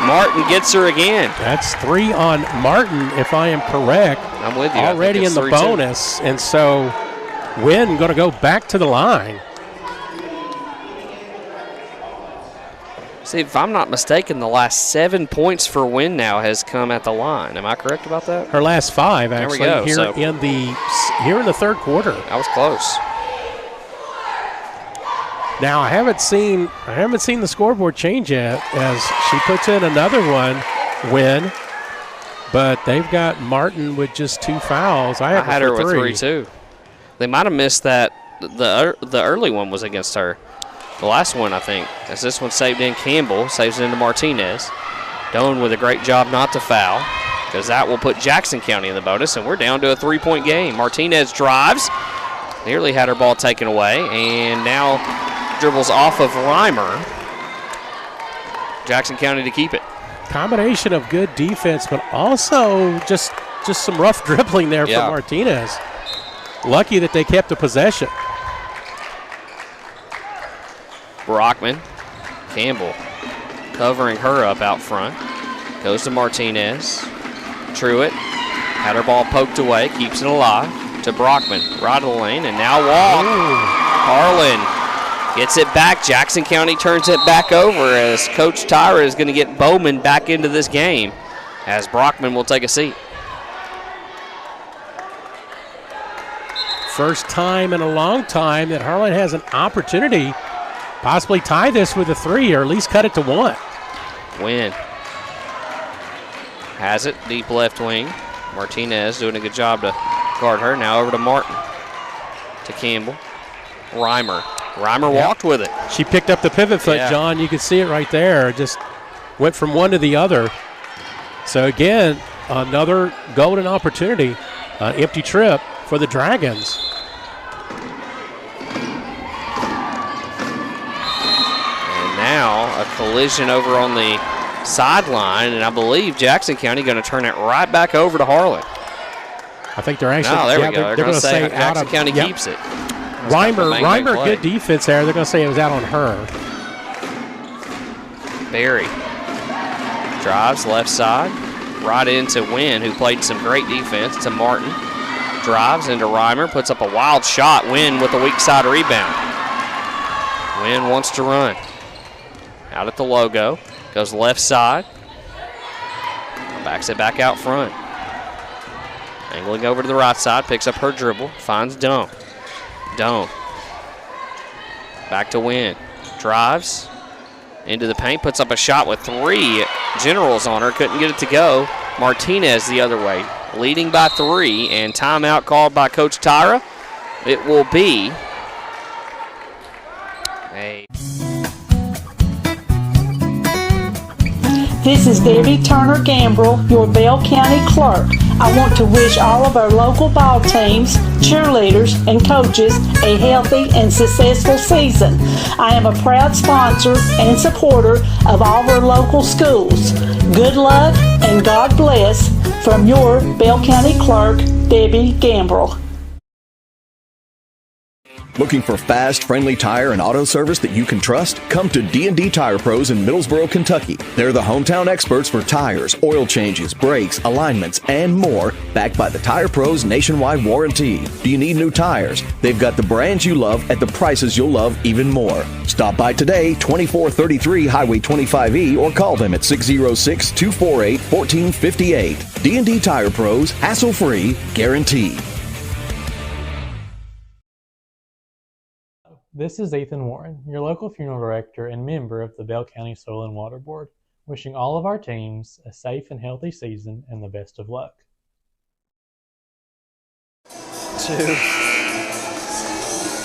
Martin gets her again. That's 3 on Martin, if I am correct. I'm with you. Already in the bonus, and so Wynn going to go back to the line. See, if I'm not mistaken, the last 7 points for Wynn now has come at the line. Am I correct about that? Her last 5, actually, there we go. Here in the third quarter. That was close. Now I haven't seen the scoreboard change yet as she puts in another one. Win, but they've got Martin with just 2 fouls. I had her with 3 too. They might have missed that. The early one was against her. The last one, I think, as this one saved in. Campbell saves it into Martinez. Doan with a great job not to foul, because that will put Jackson County in the bonus, and we're down to a 3-point game. Martinez drives, nearly had her ball taken away, and now dribbles off of Reimer. Jackson County to keep it. Combination of good defense, but also just some rough dribbling there from Martinez. Lucky that they kept the possession. Brockman, Campbell covering her up out front. Goes to Martinez. Truitt had her ball poked away, keeps it alive to Brockman. Right of the lane, and now walk. Harlan gets it back. Jackson County turns it back over as Coach Tyra is going to get Bowman back into this game as Brockman will take a seat. First time in a long time that Harlan has an opportunity possibly tie this with a 3 or at least cut it to 1. Win. Has it, deep left wing. Martinez doing a good job to guard her. Now over to Martin. To Campbell. Reimer walked with it. She picked up the pivot foot, John. You can see it right there. Just went from one to the other. So again, another golden opportunity. Empty trip for the Dragons. Now a collision over on the sideline, and I believe Jackson County going to turn it right back over to Harlan. I think they're actually. No, there we go. They're going to say Jackson County keeps it. Reimer, good defense there. They're going to say it was out on her. Barry drives left side, right into Wynn, who played some great defense, to Martin. Drives into Reimer, puts up a wild shot. Wynn with a weak side rebound. Wynn wants to run. Out at the logo, goes left side, backs it back out front. Angling over to the right side, picks up her dribble, finds Doan. Back to Wynn, drives into the paint, puts up a shot with 3 generals on her, couldn't get it to go. Martinez the other way, leading by 3, and timeout called by Coach Tyra. It will be a... This is Debbie Turner Gambrell, your Bell County clerk. I want to wish all of our local ball teams, cheerleaders, and coaches a healthy and successful season. I am a proud sponsor and supporter of all of our local schools. Good luck and God bless from your Bell County clerk, Debbie Gambrell. Looking for fast, friendly tire and auto service that you can trust? Come to D&D Tire Pros in Middlesboro, Kentucky. They're the hometown experts for tires, oil changes, brakes, alignments, and more, backed by the Tire Pros nationwide warranty. Do you need new tires? They've got the brands you love at the prices you'll love even more. Stop by today, 2433 Highway 25E, or call them at 606-248-1458. D&D Tire Pros, hassle-free, guaranteed. This is Ethan Warren, your local funeral director and member of the Bell County Soil and Water Board, wishing all of our teams a safe and healthy season and the best of luck.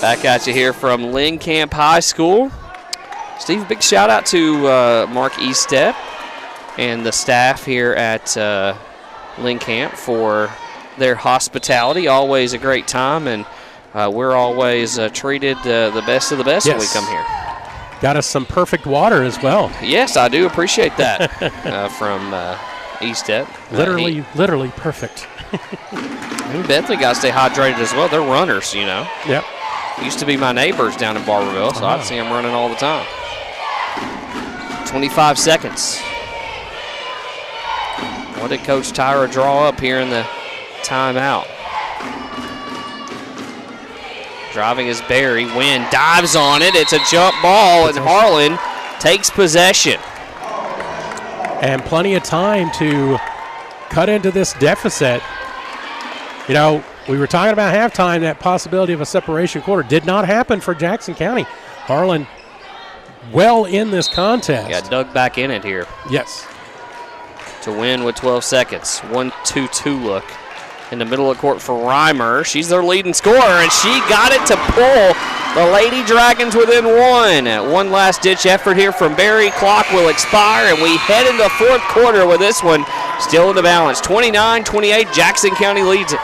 Back at you here from Lynn Camp High School. Steve, big shout out to Mark Eastep and the staff here at Lynn Camp for their hospitality. Always a great time, and we're always treated the best of the best when we come here. Got us some perfect water as well. Yes, I do appreciate that from Eastep. Literally perfect. Bethany got to stay hydrated as well. They're runners, you know. Yep. Used to be my neighbors down in Barberville, so I'd see them running all the time. 25 seconds. What did Coach Tyra draw up here in the timeout? Driving is Barry. Wynn dives on it. It's a jump ball, and Harlan takes possession. And plenty of time to cut into this deficit. You know, we were talking about halftime, that possibility of a separation quarter did not happen for Jackson County. Harlan well in this contest. Yeah, dug back in it here. Yes. To win with 12 seconds. 1-2-2 look in the middle of court for Reimer. She's their leading scorer, and she got it to pull the Lady Dragons within one. One last-ditch effort here from Barry. Clock will expire, and we head into the fourth quarter with this one still in the balance. 29-28, Jackson County leads it.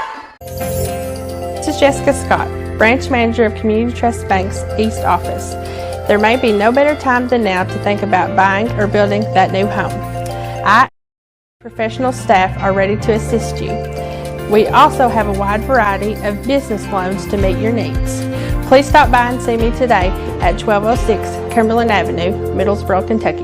This is Jessica Scott, branch manager of Community Trust Bank's East Office. There may be no better time than now to think about buying or building that new home. I and professional staff are ready to assist you. We also have a wide variety of business loans to meet your needs. Please stop by and see me today at 1206 Cumberland Avenue, Middlesboro, Kentucky.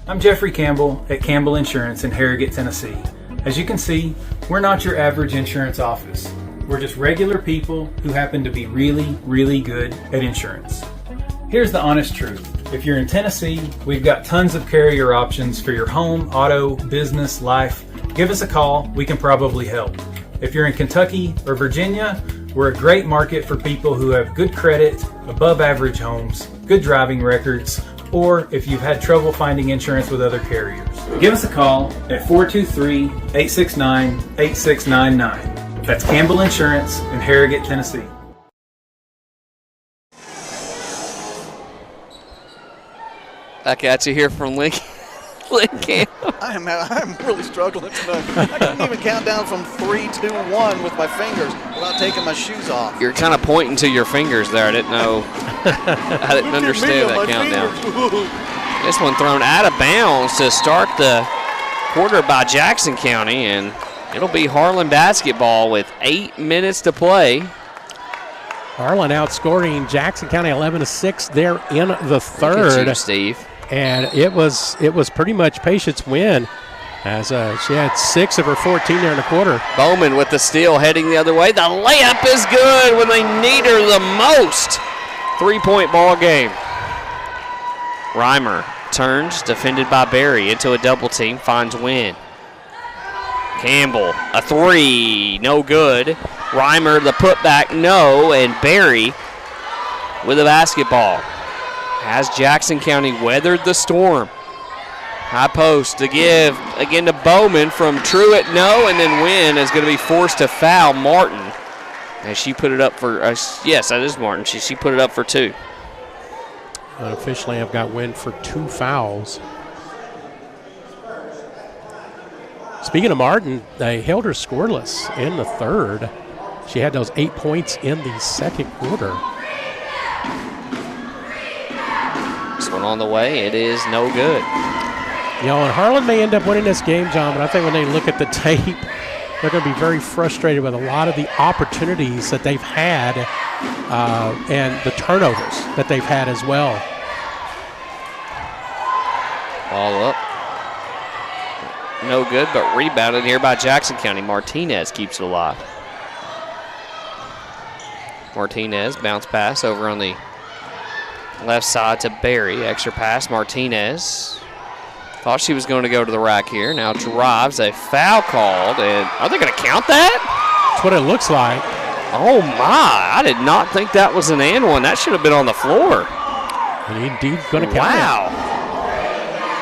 I'm Jeffrey Campbell at Campbell Insurance in Harrogate, Tennessee. As you can see, we're not your average insurance office. We're just regular people who happen to be really, really good at insurance. Here's the honest truth. If you're in Tennessee, we've got tons of carrier options for your home, auto, business, life. Give us a call, we can probably help. If you're in Kentucky or Virginia, we're a great market for people who have good credit, above average homes, good driving records, or if you've had trouble finding insurance with other carriers. Give us a call at 423-869-8699. That's Campbell Insurance in Harrogate, Tennessee. Back at you here from Lincoln. I'm really struggling tonight. I couldn't even count down from 3, 2, 1 with my fingers without taking my shoes off. You're kind of pointing to your fingers there. I didn't know. I didn't understand that countdown. This one thrown out of bounds to start the quarter by Jackson County, and it'll be Harlan basketball with 8 minutes to play. Harlan outscoring Jackson County 11-6 there in the third. Look at you, Steve. And it was pretty much Patience win as she had 6 of her 14 there in the quarter. Bowman with the steal heading the other way. The layup is good when they need her the most. 3-point ball game. Reimer turns, defended by Barry, into a double team, finds Wynn. Campbell, a three, no good. Reimer, the putback, no, and Barry with a basketball. Has Jackson County weathered the storm? High post to give again to Bowman from Truitt, no, and then Wynn is going to be forced to foul Martin. And she put it up for, yes, that is Martin. She put it up for 2. Officially, I've got Wynn for 2 fouls. Speaking of Martin, they held her scoreless in the third. She had those 8 points in the second quarter. This one on the way, it is no good. You know, and Harlan may end up winning this game, John, but I think when they look at the tape, they're going to be very frustrated with a lot of the opportunities that they've had and the turnovers that they've had as well. Ball up. No good, but rebounded here by Jackson County. Martinez keeps it alive. Martinez, bounce pass over on the left side to Barry. Extra pass, Martinez. Thought she was going to go to the rack here. Now drives, a foul called, and are they going to count that? That's what it looks like. Oh my, I did not think that was an and one. That should have been on the floor. And indeed going to count it. Wow.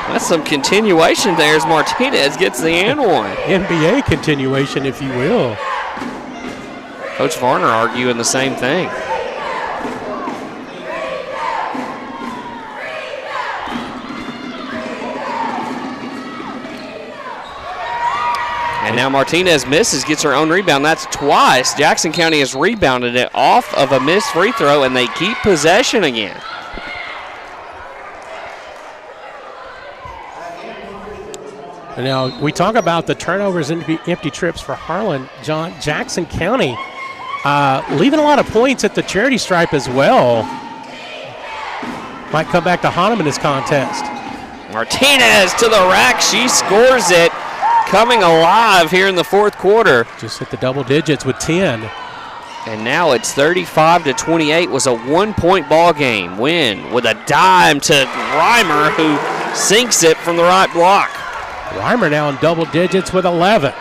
That's some continuation there as Martinez gets the and one. NBA continuation, if you will. Coach Varner arguing the same thing. And now Martinez misses, gets her own rebound. That's twice. Jackson County has rebounded it off of a missed free throw, and they keep possession again. Now, we talk about the turnovers and empty trips for Harlan. John, Jackson County leaving a lot of points at the charity stripe as well. Might come back to haunt him in this contest. Martinez to the rack. She scores it. Coming alive here in the fourth quarter. Just hit the double digits with 10. And now it's 35-28. Was a 1-point ball game. Wynn with a dime to Reimer, who sinks it from the right block. Reimer now in double digits with 11.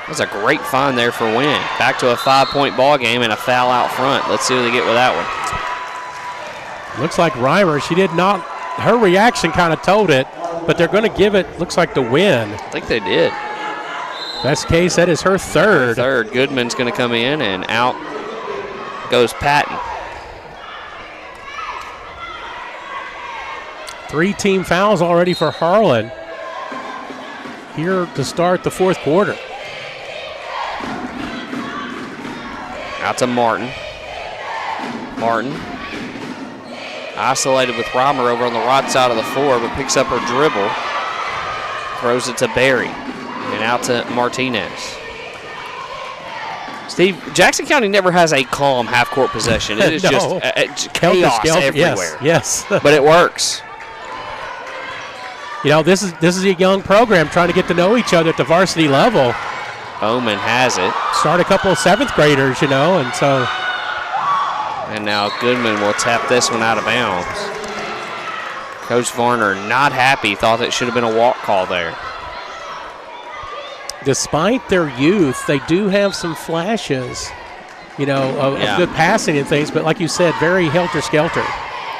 That's a great find there for Wynn. Back to a 5-point ball game and a foul out front. Let's see what they get with that one. Looks like Reimer, she did not, her reaction kind of told it, but they're going to give it, looks like, the Wynn. I think they did. If that's the case, that is her third. Goodman's going to come in, and out goes Patton. 3 team fouls already for Harlan here to start the fourth quarter. Out to Martin. Martin isolated with Reimer over on the right side of the floor, but picks up her dribble. Throws it to Barry. And out to Martinez. Steve, Jackson County never has a calm half-court possession. It is just chaos everywhere. Yes. But it works. You know, this is a young program trying to get to know each other at the varsity level. Bowman has it. Start a couple of 7th graders, you know, and so. And now Goodman will tap this one out of bounds. Coach Varner not happy, thought it should have been a walk call there. Despite their youth, they do have some flashes, you know, of good passing and things, but like you said, very helter-skelter,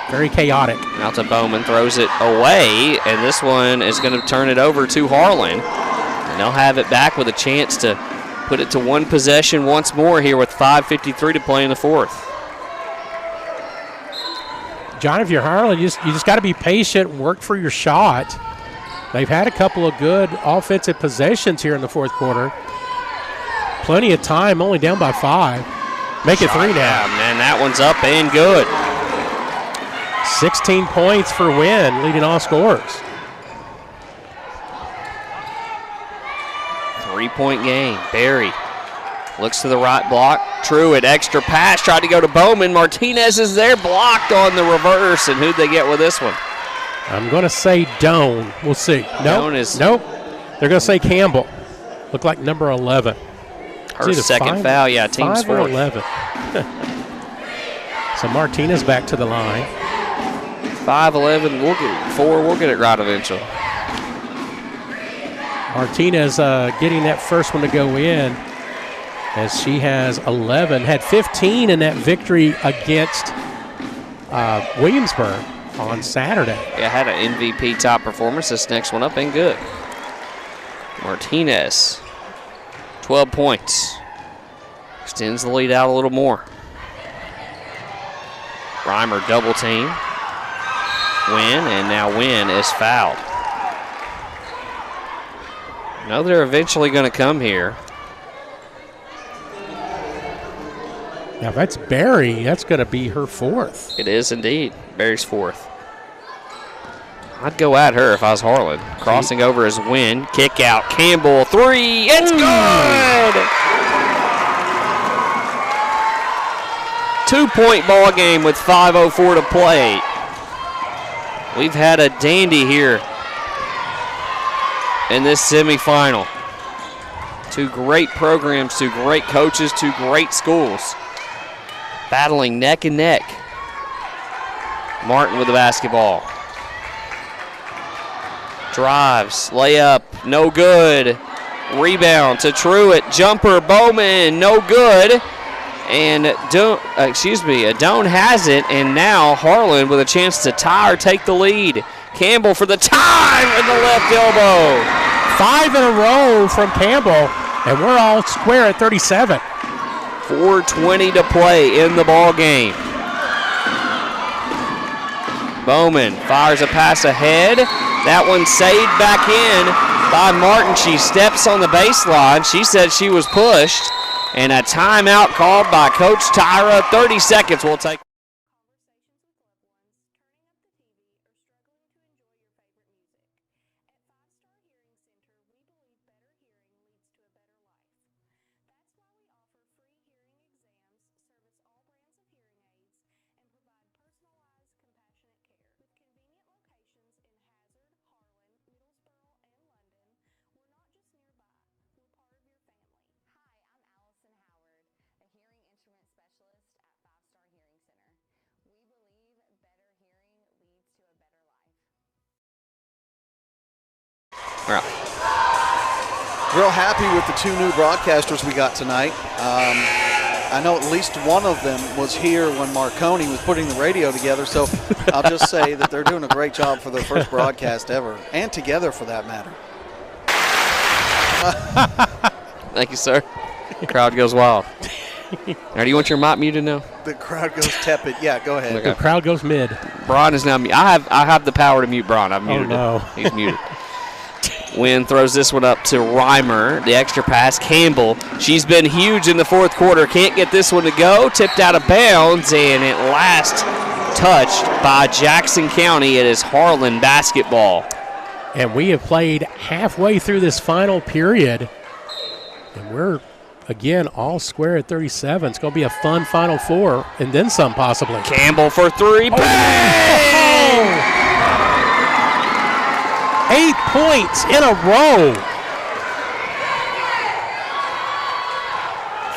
very chaotic. Out to Bowman, throws it away, and this one is going to turn it over to Harlan. And they'll have it back with a chance to put it to one possession once more here with 5:53 to play in the fourth. John, if you're Harlan, you just got to be patient and work for your shot. They've had a couple of good offensive possessions here in the fourth quarter. Plenty of time, only down by 5. Make it 3 now. Yeah, man, that one's up and good. 16 points for Wynn, leading all scorers. 3-point game. Barry looks to the right block. Truitt, extra pass, tried to go to Bowman. Martinez is there, blocked on the reverse. And who'd they get with this one? I'm going to say Doan. We'll see. Nope. They're going to say Campbell. Look like number 11. Her second foul, team's 5 or 11. So Martinez back to the line. 5-11, we'll get it. 4, we'll get it right eventually. Martinez getting that first one to go in as she has 11. Had 15 in that victory against Williamsburg on Saturday. Yeah, had an MVP top performance. This next one up and good. Martinez, 12 points. Extends the lead out a little more. Reimer double team. Wynn, and now Wynn is fouled. No, they're eventually going to come here. Now, if that's Barry, that's going to be her 4th. It is indeed. Barry's 4th. I'd go at her if I was Harlan. Crossing over is Wynn. Kick out. Campbell, 3. It's good! 2-point ball game with 5:04 to play. We've had a dandy here in this semifinal. 2 great programs, 2 great coaches, 2 great schools battling neck and neck. Martin with the basketball. Drives, layup, no good. Rebound to Truitt, jumper, Bowman, no good. And Doan has it, and now Harlan with a chance to tie or take the lead. Campbell for the time in the left elbow. 5 in a row from Campbell, and we're all square at 37. 4:20 to play in the ball game. Bowman fires a pass ahead. That one saved back in by Martin. She steps on the baseline. She said she was pushed. And a timeout called by Coach Tyra. 30 seconds will take. Specialist at 5 Star Hearing Center. Real happy with the 2 new broadcasters we got tonight. I know at least one of them was here when Marconi was putting the radio together, so I'll just say that they're doing a great job for their first broadcast ever, and together for that matter. Thank you, sir. Crowd goes wild. Now, do you want your mic muted now? The crowd goes tepid. Yeah, go ahead. The crowd goes mid. Braun is now muted. I have the power to mute Braun. I've muted no. him. He's muted. Wynn throws this one up to Reimer. The extra pass. Campbell. She's been huge in the fourth quarter. Can't get this one to go. Tipped out of bounds, and at last touched by Jackson County. It is Harlan basketball. And we have played halfway through this final period, and we're, again, all square at 37. It's going to be a fun Final Four, and then some possibly. Campbell for 3. Bang! 8 points in a row.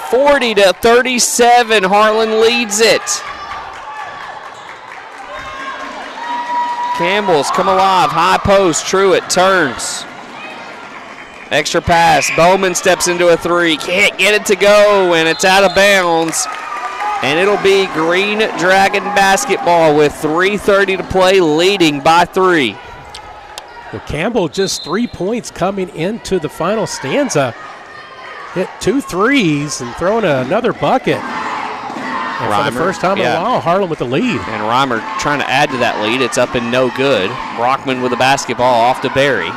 40-37. Harlan leads it. Campbell's come alive. High post. Truitt turns. Extra pass. Bowman steps into a 3. Can't get it to go, and it's out of bounds. And it'll be Green Dragon basketball with 3:30 to play, leading by 3. Well, Campbell just 3 points coming into the final stanza. Hit 2 threes and throwing another bucket. And for the first time in a while, Harlan with the lead. And Reimer trying to add to that lead. It's up and no good. Brockman with the basketball off to Barry.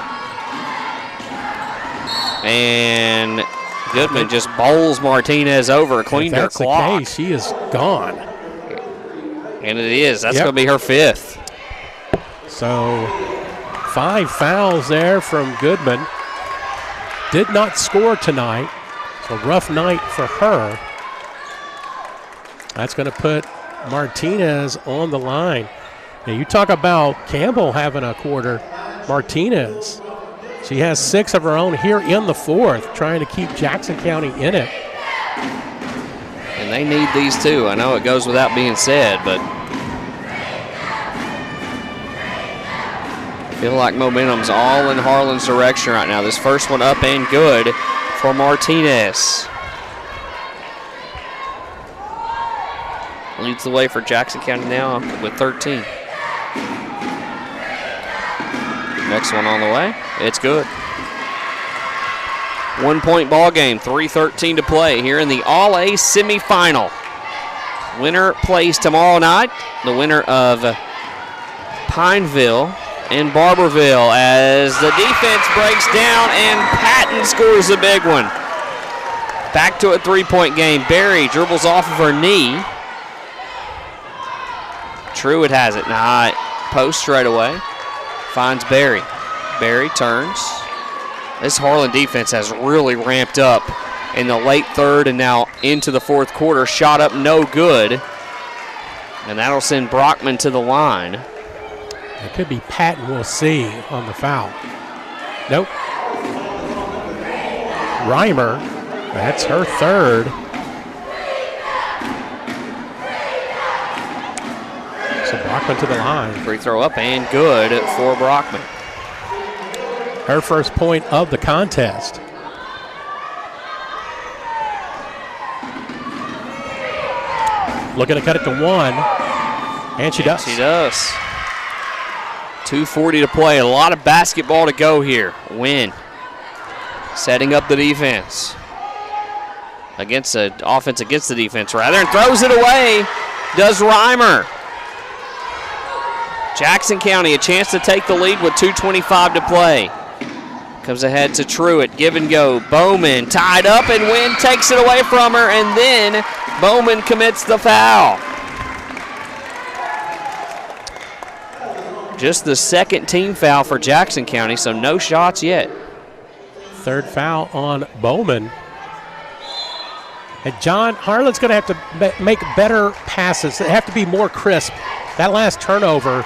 And Goodman just bowls Martinez over, cleaned her clock. If that's the case, she is gone. And it is. That's going to be her 5th. So 5 fouls there from Goodman. Did not score tonight. So rough night for her. That's going to put Martinez on the line. Now you talk about Campbell having a quarter. Martinez, she has 6 of her own here in the fourth, trying to keep Jackson County in it. And they need these too. I know it goes without being said, but I feel like momentum's all in Harlan's direction right now. This first one up and good for Martinez. Leads the way for Jackson County now with 13. Next one on the way. It's good. 1 point ball game, 3:13 to play here in the All-A semifinal. Winner plays tomorrow night. The winner of Pineville and Barberville, as the defense breaks down and Patton scores a big one. Back to a 3-point game. Barry dribbles off of her knee. Truitt has it. Nah, post straight away. Finds Barry. Barry turns. This Harlan defense has really ramped up in the late third and now into the fourth quarter. Shot up no good. And that'll send Brockman to the line. It could be Patton, we'll see, on the foul. Nope. Reimer, that's her 3rd. So Brockman to the line. Free throw up and good for Brockman. Her first point of the contest. Looking to cut it to 1. And she does. She does. 2:40 to play. A lot of basketball to go here. Wynn setting up the defense. Against the offense against the defense, rather, and throws it away. Does Reimer. Jackson County a chance to take the lead with 2:25 to play. Comes ahead to Truitt, give and go. Bowman tied up, and Wynn takes it away from her, and then Bowman commits the foul. Just the second team foul for Jackson County, so no shots yet. 3rd foul on Bowman. And John, Harlan's going to have to make better passes. They have to be more crisp. That last turnover,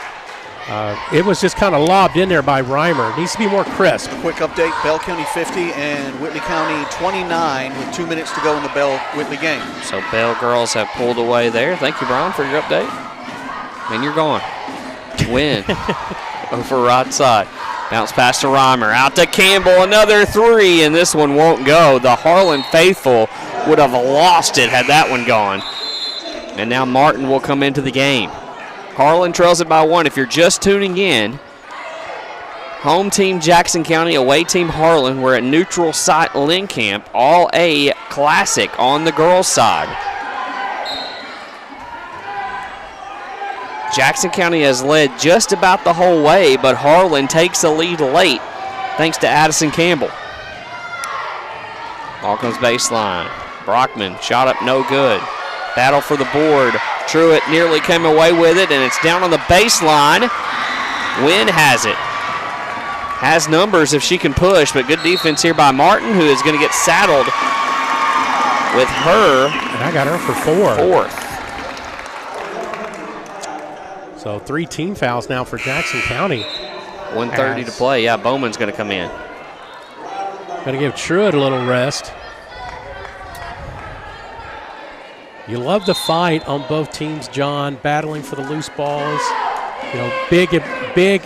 it was just kind of lobbed in there by Reimer. It needs to be more crisp. Quick update, Bell County 50 and Whitley County 29 with 2 minutes to go in the Bell-Whitley game. So Bell girls have pulled away there. Thank you, Brian, for your update. And you're gone. Win over right side. Bounce pass to Reimer. Out to Campbell. Another three, and this one won't go. The Harlan faithful would have lost it had that one gone. And now Martin will come into the game. Harlan trails it by 1. If you're just tuning in, home team Jackson County, away team Harlan. We're at neutral site Lynn Camp, all A classic on the girls' side. Jackson County has led just about the whole way, but Harlan takes the lead late thanks to Addison Campbell. Ball comes baseline. Brockman shot up no good. Battle for the board. Truitt nearly came away with it, and it's down on the baseline. Wynn has it. Has numbers if she can push, but good defense here by Martin, who is going to get saddled with her. And I got her for 4. Fourth. So 3 team fouls now for Jackson County. 1:30 to play. Yeah, Bowman's going to come in. Going to give Truitt a little rest. You love the fight on both teams, John, battling for the loose balls. You know, big,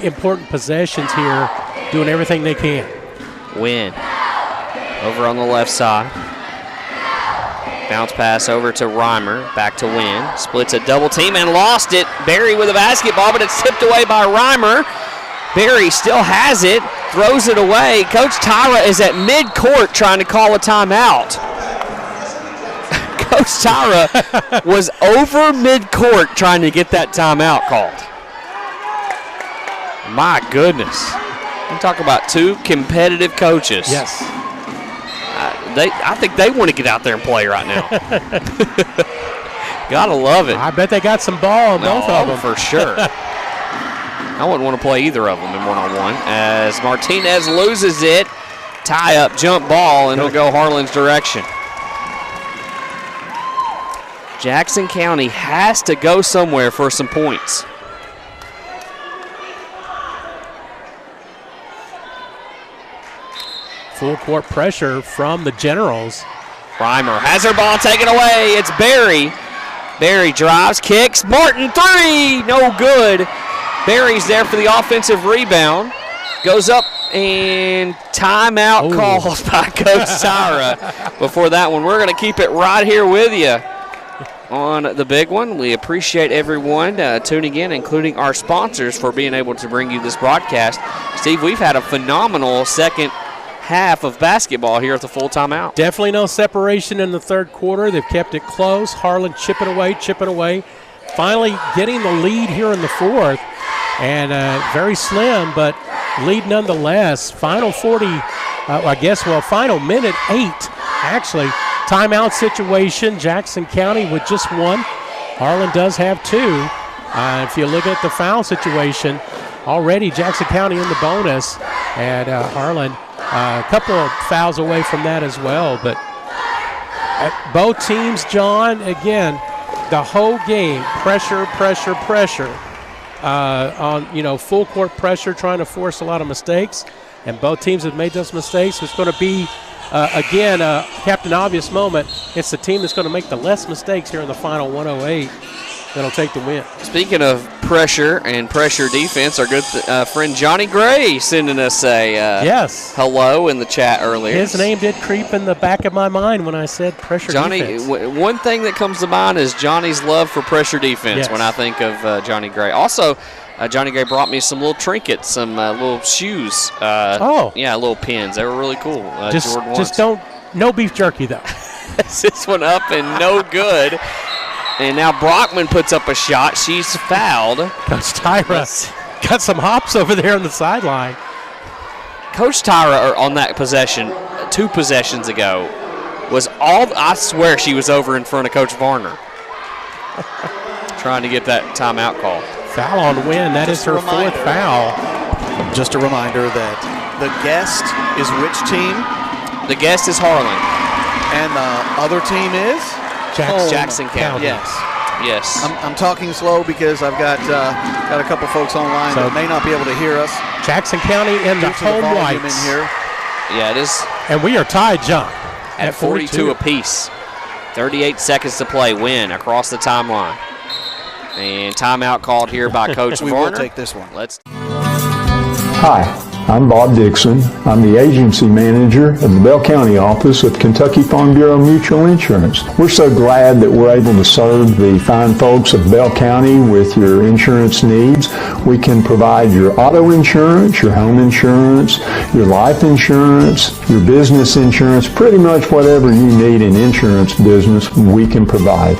important possessions here, doing everything they can. Wynn over on the left side. Bounce pass over to Reimer, back to Wynn. Splits a double team and lost it. Barry with a basketball, but it's tipped away by Reimer. Barry still has it, throws it away. Coach Tyra is at mid-court trying to call a timeout. Coach Tyra was over mid-court trying to get that timeout called. My goodness. I'm talking about 2 competitive coaches. Yes. I think they want to get out there and play right now. Gotta love it. I bet they got some ball on both of them. For sure. I wouldn't want to play either of them in one-on-one. As Martinez loses it, tie-up jump ball, and it'll go Harlan's direction. Jackson County has to go somewhere for some points. Full court pressure from the Generals. Reimer has her ball taken away. It's Barry. Barry drives, kicks. Martin, 3. No good. Barry's there for the offensive rebound. Goes up and timeout called by Coach Tyra. Before that one, we're going to keep it right here with you on the big one. We appreciate everyone tuning in, including our sponsors, for being able to bring you this broadcast. Steve, we've had a phenomenal second half of basketball here at the full timeout. Definitely no separation in the third quarter. They've kept it close. Harlan chipping away. Finally getting the lead here in the fourth. And very slim, but lead nonetheless. Final final minute 8, actually. Timeout situation. Jackson County with just 1. Harlan does have 2. If you look at the foul situation, already Jackson County in the bonus. And Harlan a couple of fouls away from that as well. But both teams, John, again, the whole game, pressure. On full court pressure, trying to force a lot of mistakes. And both teams have made those mistakes. It's going to be, again, Captain Obvious moment. It's the team that's going to make the less mistakes here in the final 108 that'll take the win. Speaking of pressure and pressure defense, our good friend Johnny Gray sending us a hello in the chat earlier. His name did creep in the back of my mind when I said pressure defense. One thing that comes to mind is Johnny's love for pressure defense when I think of Johnny Gray. Also, Johnny Gray brought me some little trinkets, some little shoes. Yeah, little pins. They were really cool. Just no beef jerky, though. This one up and no good. And now Brockman puts up a shot. She's fouled. Coach Tyra got some hops over there on the sideline. Coach Tyra on that possession, 2 possessions ago, I swear she was over in front of Coach Varner. Trying to get that timeout call. Foul on Wynn. That is her 4th foul. Just a reminder that the guest is which team? The guest is Harlan. And the other team is? Jackson County. Yes. I'm talking slow because I've got a couple folks online that may not be able to hear us. Jackson County in the home whites. In here. Yeah, it is. And we are tied, John. At 42 apiece. 38 seconds to play. Win across the timeline. And timeout called here by Coach Varner. We will take this one. Hi, I'm Bob Dixon. I'm the agency manager of the Bell County office of Kentucky Farm Bureau Mutual Insurance. We're so glad that we're able to serve the fine folks of Bell County with your insurance needs. We can provide your auto insurance, your home insurance, your life insurance, your business insurance, pretty much whatever you need in insurance business, we can provide.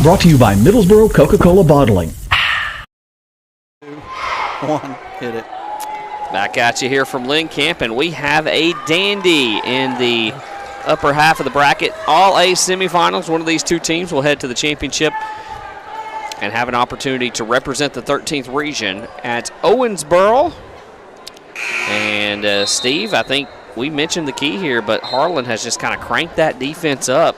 Brought to you by Middlesboro Coca-Cola Bottling. 1, hit it. Back at you here from Lynn Camp, and we have a dandy in the upper half of the bracket. All A semifinals. One of these two teams will head to the championship and have an opportunity to represent the 13th region at Owensboro. And Steve, I think we mentioned the key here, but Harlan has just kind of cranked that defense up.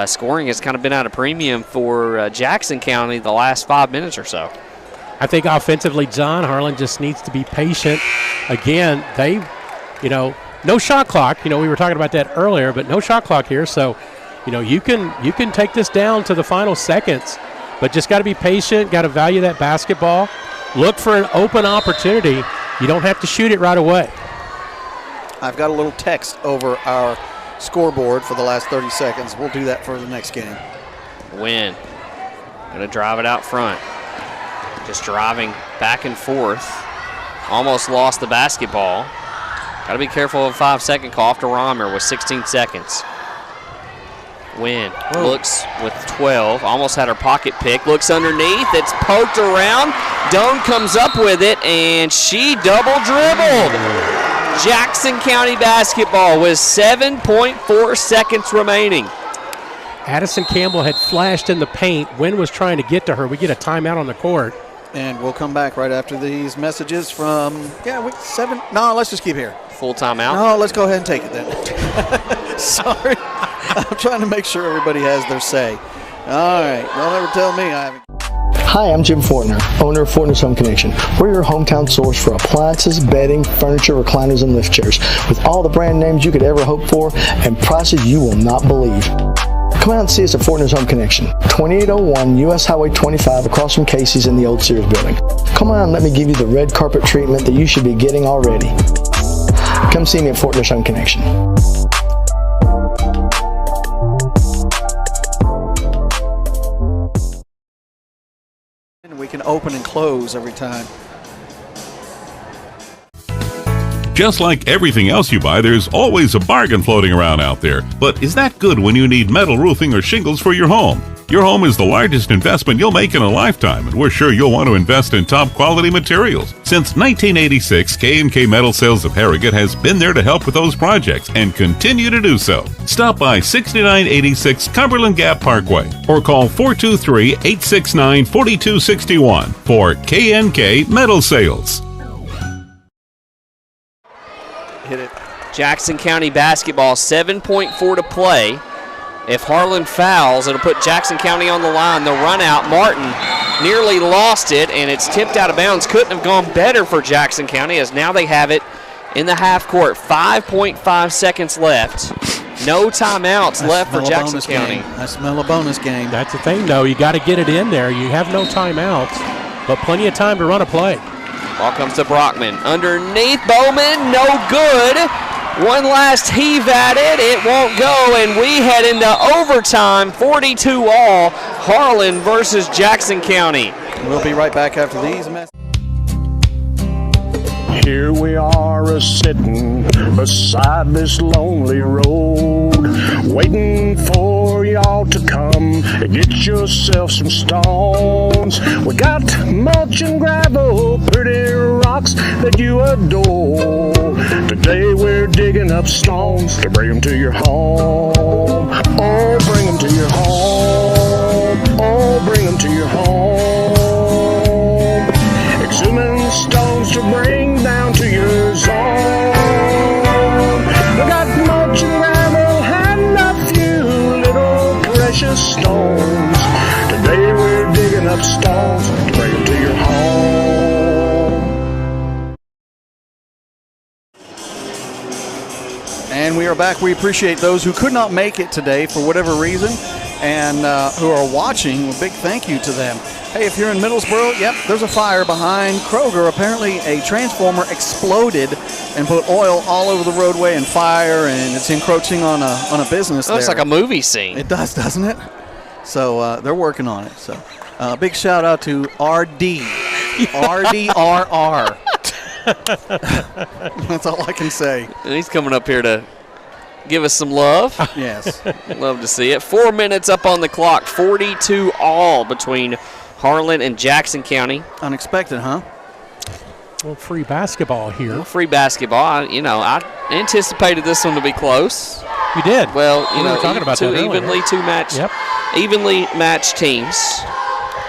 Scoring has kind of been at a premium for Jackson County the last 5 minutes or so. I think offensively, John, Harlan just needs to be patient. Again, no shot clock. We were talking about that earlier, but no shot clock here. So, you can take this down to the final seconds, but just got to be patient, got to value that basketball. Look for an open opportunity. You don't have to shoot it right away. I've got a little text over our scoreboard for the last 30 seconds. We'll do that for the next game. Win. Going to drive it out front. Just driving back and forth. Almost lost the basketball. Got to be careful of a 5-second call off to Romer with 16 seconds. Win. Looks with 12. Almost had her pocket pick. Looks underneath. It's poked around. Doan comes up with it, and she double dribbled. Jackson County basketball with 7.4 seconds remaining. Addison Campbell had flashed in the paint. Wynn was trying to get to her. We get a timeout on the court. And we'll come back right after these messages from, 7. No, let's just keep here. Full timeout? No, let's go ahead and take it then. Sorry. I'm trying to make sure everybody has their say. All right. Don't ever tell me I haven't. Hi, I'm Jim Fortner, owner of Fortner's Home Connection. We're your hometown source for appliances, bedding, furniture, recliners, and lift chairs with all the brand names you could ever hope for and prices you will not believe. Come out and see us at Fortner's Home Connection, 2801 U.S. Highway 25 across from Casey's in the old Sears building. Come on and let me give you the red carpet treatment that you should be getting already. Come see me at Fortner's Home Connection. We can open and close every time. Just like everything else you buy, there's always a bargain floating around out there. But is that good when you need metal roofing or shingles for your home? Your home is the largest investment you'll make in a lifetime, and we're sure you'll want to invest in top quality materials. Since 1986, K&K Metal Sales of Harrogate has been there to help with those projects and continue to do so. Stop by 6986 Cumberland Gap Parkway or call 423-869-4261 for K&K Metal Sales. Hit it. Jackson County basketball, 7.4 to play. If Harlan fouls, it'll put Jackson County on the line. The run out, Martin nearly lost it, and it's tipped out of bounds. Couldn't have gone better for Jackson County, as now they have it in the half court. 5.5 seconds left. No timeouts left for Jackson County. I smell a bonus game. That's the thing, though. You got to get it in there. You have no timeouts, but plenty of time to run a play. Ball comes to Brockman. Underneath, Bowman, no good. One last heave at it. It won't go, and we head into overtime, 42-all, Harlan versus Jackson County. We'll be right back after these messages. Here we are a-sitting beside this lonely road, waiting for y'all to come and get yourself some stones. We got mulch and gravel, pretty rocks that you adore. Today we're digging up stones to bring them to your home. Oh, bring them to your home. Oh, bring them to your home. Exhuming stones to bring down to your zone. We got mulch and gravel and enough And we are back. We appreciate those who could not make it today for whatever reason and who are watching. A big thank you to them. Hey, if you're in Middlesboro, yep, there's a fire behind Kroger. Apparently a transformer exploded and put oil all over the roadway and fire, and it's encroaching on a business there. Looks like a movie scene. It does, doesn't it? So they're working on it. So big shout out to RD. RDRR. That's all I can say. And he's coming up here to give us some love. Yes. Love to see it. 4 minutes up on the clock. 42 all between Harlan and Jackson County. Unexpected, huh? Well, free basketball here. Well, free basketball. I anticipated this one to be close. You did. Well, we were talking about that evenly matched teams.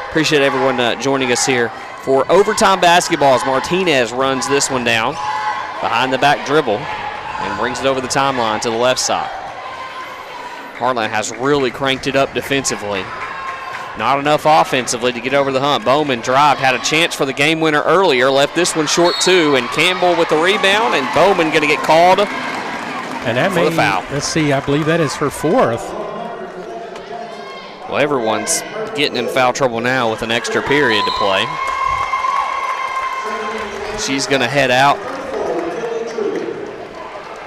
Appreciate everyone joining us here for overtime basketball as Martinez runs this one down. Behind the back dribble and brings it over the timeline to the left side. Harlan has really cranked it up defensively. Not enough offensively to get over the hump. Bowman drive, had a chance for the game winner earlier, left this one short too, and Campbell with the rebound, and Bowman going to get called and that for the foul. Let's see, I believe that is her fourth. Well, everyone's getting in foul trouble now with an extra period to play. She's going to head out.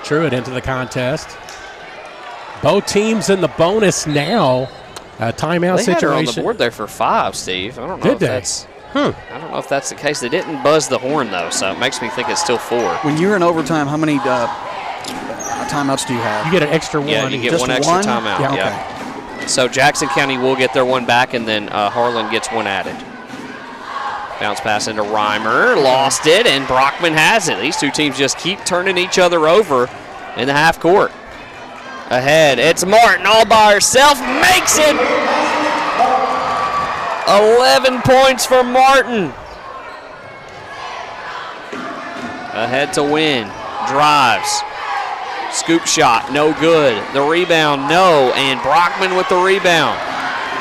Truitt into the contest. Both teams in the bonus now. Timeout they situation. Had her on the board there for 5, Steve. I don't know that's. I don't know if that's the case. They didn't buzz the horn though, so it makes me think it's still 4. When you're in overtime, how many timeouts do you have? You get an extra one. Yeah, you get just one extra one? timeout. Yeah, okay. Yeah. So Jackson County will get their one back, and then Harlan gets one added. Bounce pass into Reimer, lost it, and Brockman has it. These two teams just keep turning each other over in the half court. Ahead, it's Martin all by herself, makes it! 11 points for Martin. Ahead to win, drives. Scoop shot, no good. The rebound, no, and Brockman with the rebound.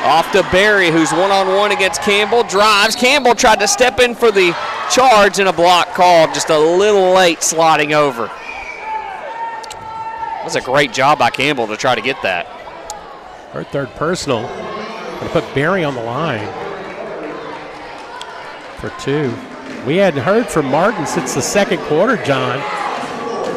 Off to Berry, who's one-on-one against Campbell, drives. Campbell tried to step in for the charge, and a block called, just a little late sliding over. That was a great job by Campbell to try to get that. Her third personal. Going to put Berry on the line for 2. We hadn't heard from Martin since the second quarter, John.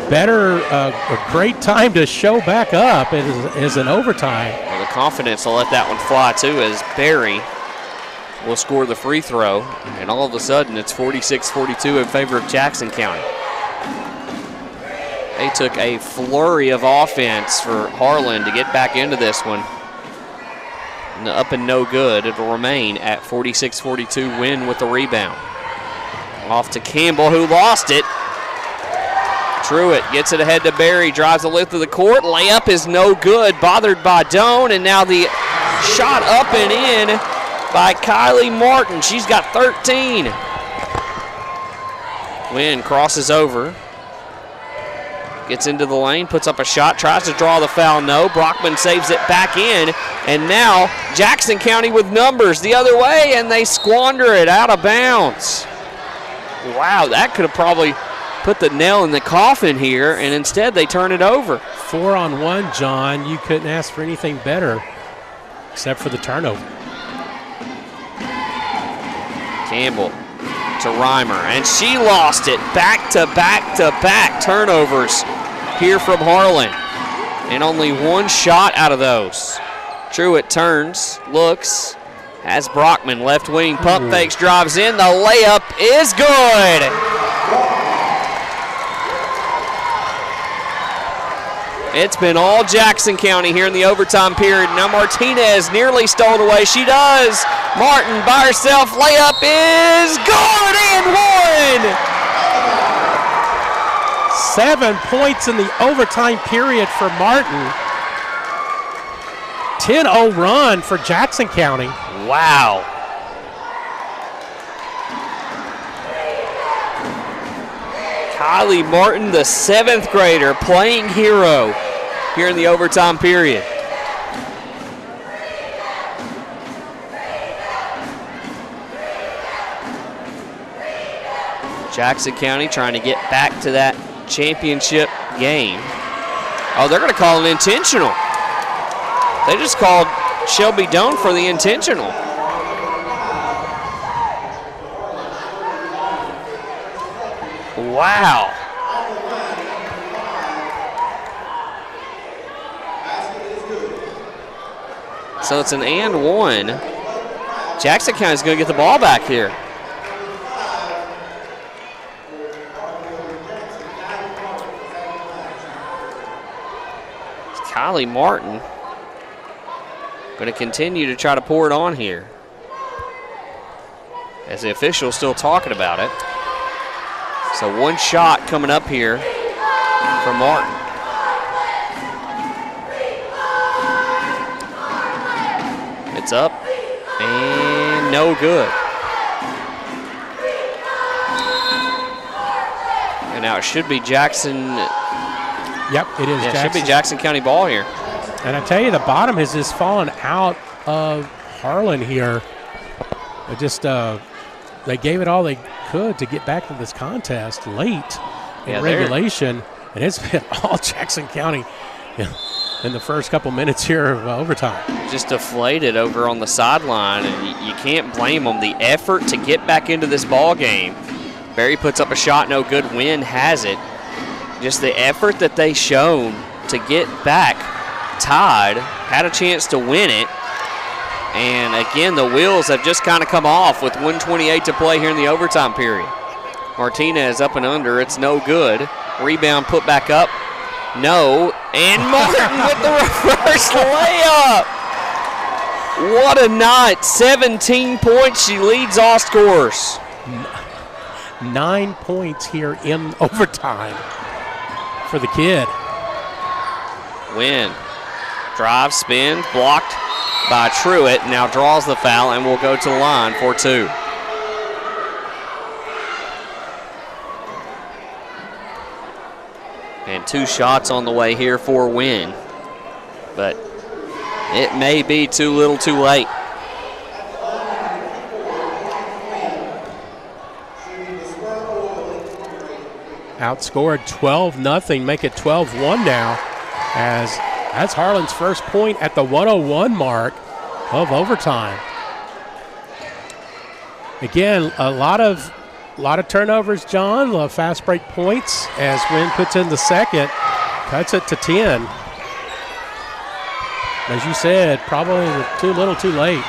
A great time to show back up is an overtime. Well, the confidence to let that one fly, too, as Berry will score the free throw. And all of a sudden, it's 46-42 in favor of Jackson County. They took a flurry of offense for Harlan to get back into this one. And up and no good. It'll remain at 46-42 win with the rebound. Off to Campbell, who lost it. Truitt gets it ahead to Berry, drives the length of the court. Layup is no good, bothered by Doan, and now the shot up and in by Kylie Martin. She's got 13. Wynn crosses over. Gets into the lane, puts up a shot, tries to draw the foul, no. Brockman saves it back in, and now Jackson County with numbers the other way, and they squander it out of bounds. Wow, that could have probably put the nail in the coffin here, and instead they turn it over. 4-on-1, John. You couldn't ask for anything better except for the turnover. Campbell to Reimer, and she lost it. Back-to-back-to-back turnovers here from Harlan, and only one shot out of those. Truitt turns, looks, has Brockman left wing, pump fakes, drives in. The layup is good. It's been all Jackson County here in the overtime period. Now Martinez nearly stole it away. She does. Martin by herself. Layup is good and one. 7 points in the overtime period for Martin. 10-0 run for Jackson County. Wow. Kylie Martin, the 7th grader, playing hero here in the overtime period. Jackson County trying to get back to that championship game. Oh, they're going to call an intentional. They just called Shelby Doan for the intentional. Wow. So it's an and one. Jackson County's going to get the ball back here. It's Kylie Martin going to continue to try to pour it on here, as the official's still talking about it. So one shot coming up here from Martin. It's up and no good. And now it should be Jackson. Yep, it is. Yeah, Jackson. It should be Jackson County ball here. And I tell you, the bottom has just fallen out of Harlan here. It just they gave it all they could to get back to this contest late in regulation, and it's been all Jackson County in the first couple minutes here of overtime. Just deflated over on the sideline, and you can't blame them. The effort to get back into this ball game. Barry puts up a shot, no good. Wynn has it. Just the effort that they shown to get back tied, had a chance to win it. And again, the wheels have just kind of come off with 1:28 to play here in the overtime period. Martinez up and under, it's no good. Rebound put back up, no. And Martin with the reverse layup. What a night, 17 points, she leads all scores. 9 points here in overtime for the kid. Wynn, drive, spin, blocked by Truitt, now draws the foul and will go to the line for two. And two shots on the way here for Wynn, but it may be too little too late. Outscored 12-0, make it 12-1 now, as that's Harlan's first point at the 101 mark of overtime. Again, a lot of turnovers, John, a lot of fast break points as Wynn puts in the second, cuts it to 10. As you said, probably too little too late.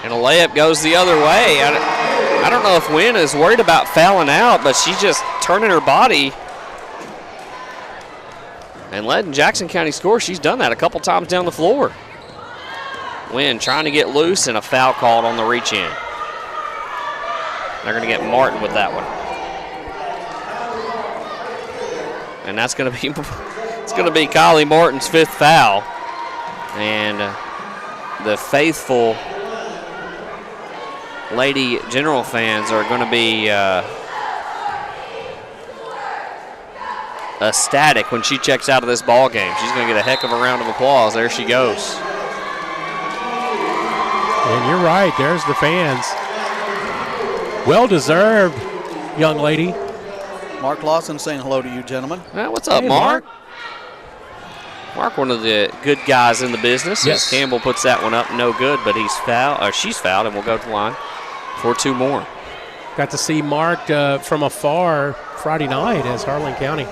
And a layup goes the other way. I don't know if Wynn is worried about fouling out, but she's just turning her body and letting Jackson County score. She's done that a couple times down the floor. Wynn trying to get loose and a foul called on the reach in. They're going to get Martin with that one. And that's going to be Kylie Martin's fifth foul. And the faithful Lady General fans are going to be ecstatic when she checks out of this ball game. She's going to get a heck of a round of applause. There she goes. And you're right, there's the fans. Well-deserved, young lady. Mark Lawson saying hello to you, gentlemen. What's up, Mark? Mark, one of the good guys in the business. Yes. As Campbell puts that one up, no good, but she's fouled, and we'll go to the line for two more. Got to see Mark from afar Friday night as Harlan County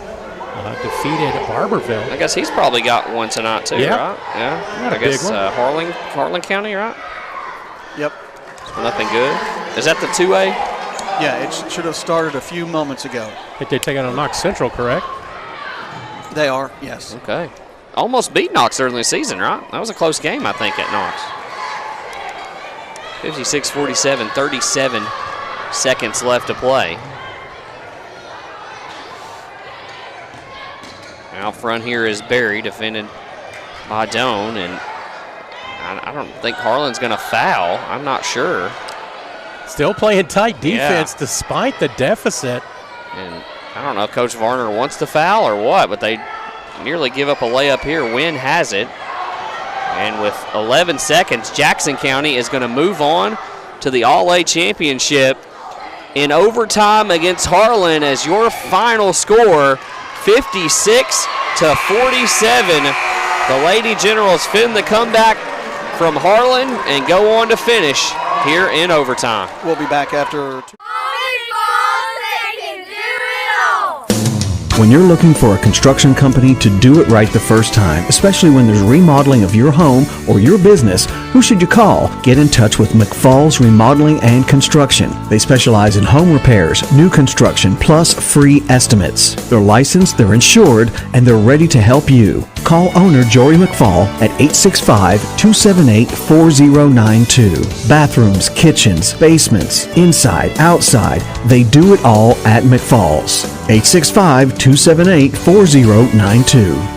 defeated Barberville. I guess he's probably got one tonight too, right? Yeah. I guess Harlan County, right? Yep. Nothing good. Is that the 2A? Yeah, it should have started a few moments ago. I think they take it on Knox Central, correct? They are, yes. Okay. Almost beat Knox early in the season, right? That was a close game, I think, at Knox. 56-47, 37 seconds left to play. Out front here is Barry, defended by Doan, and I don't think Harlan's going to foul. I'm not sure. Still playing tight defense despite the deficit. And I don't know if Coach Varner wants to foul or what, but they nearly give up a layup here. Wynn has it. And with 11 seconds, Jackson County is going to move on to the All-A Championship in overtime against Harlan as your final score, 56 The Lady Generals fin the comeback from Harlan and go on to finish here in overtime. We'll be back after. When you're looking for a construction company to do it right the first time, especially when there's remodeling of your home or your business, who should you call? Get in touch with McFall's Remodeling and Construction. They specialize in home repairs, new construction, plus free estimates. They're licensed, they're insured, and they're ready to help you. Call owner Jory McFall at 865-278-4092. Bathrooms, kitchens, basements, inside, outside, they do it all at McFall's. 865-278-4092.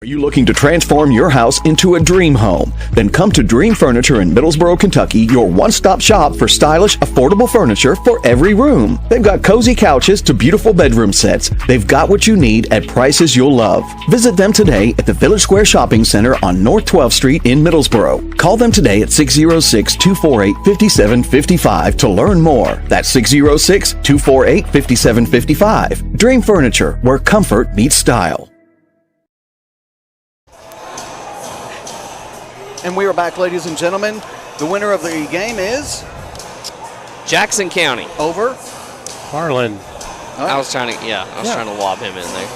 Are you looking to transform your house into a dream home? Then come to Dream Furniture in Middlesboro, Kentucky, your one-stop shop for stylish, affordable furniture for every room. They've got cozy couches to beautiful bedroom sets. They've got what you need at prices you'll love. Visit them today at the Village Square Shopping Center on North 12th Street in Middlesboro. Call them today at 606-248-5755 to learn more. That's 606-248-5755. Dream Furniture, where comfort meets style. And we are back, ladies and gentlemen. The winner of the game is Jackson County. Over Harlan. I was trying to lob him in there.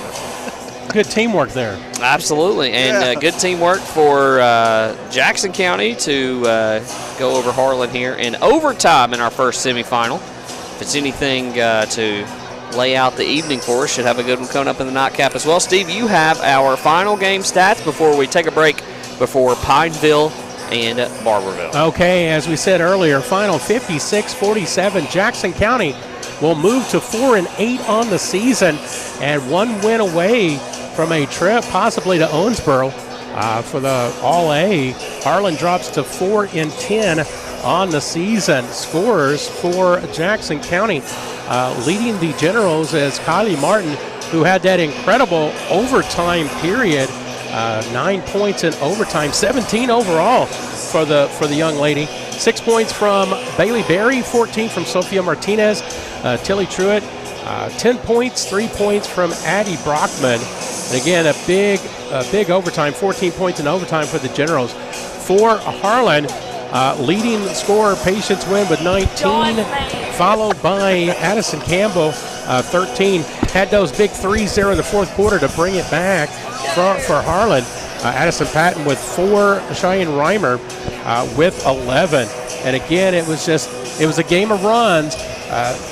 Good teamwork there. Absolutely, and good teamwork for Jackson County to go over Harlan here in overtime in our first semifinal. If it's anything to lay out the evening for us, should have a good one coming up in the nightcap as well. Steve, you have our final game stats before we take a break before Pineville and Barberville. Okay, as we said earlier, final 56-47. Jackson County will move to 4-8 on the season and one win away from a trip possibly to Owensboro for the All-A. Harlan drops to 4-10 on the season. Scorers for Jackson County leading the Generals as Kylie Martin, who had that incredible overtime period. 9 points in overtime, 17 overall for the young lady. 6 points from Bailey Berry, 14 from Sophia Martinez. Tilly Truitt, 10 points, 3 points from Addie Brockman. And again, a big overtime, 14 points in overtime for the Generals. For Harlan, leading scorer Patience Wynn with 19, followed by Addison Campbell, 13. Had those big threes there in the fourth quarter to bring it back for Harlan. Addison Patton with 4, Cheyenne Reimer with 11. And again, it was a game of runs.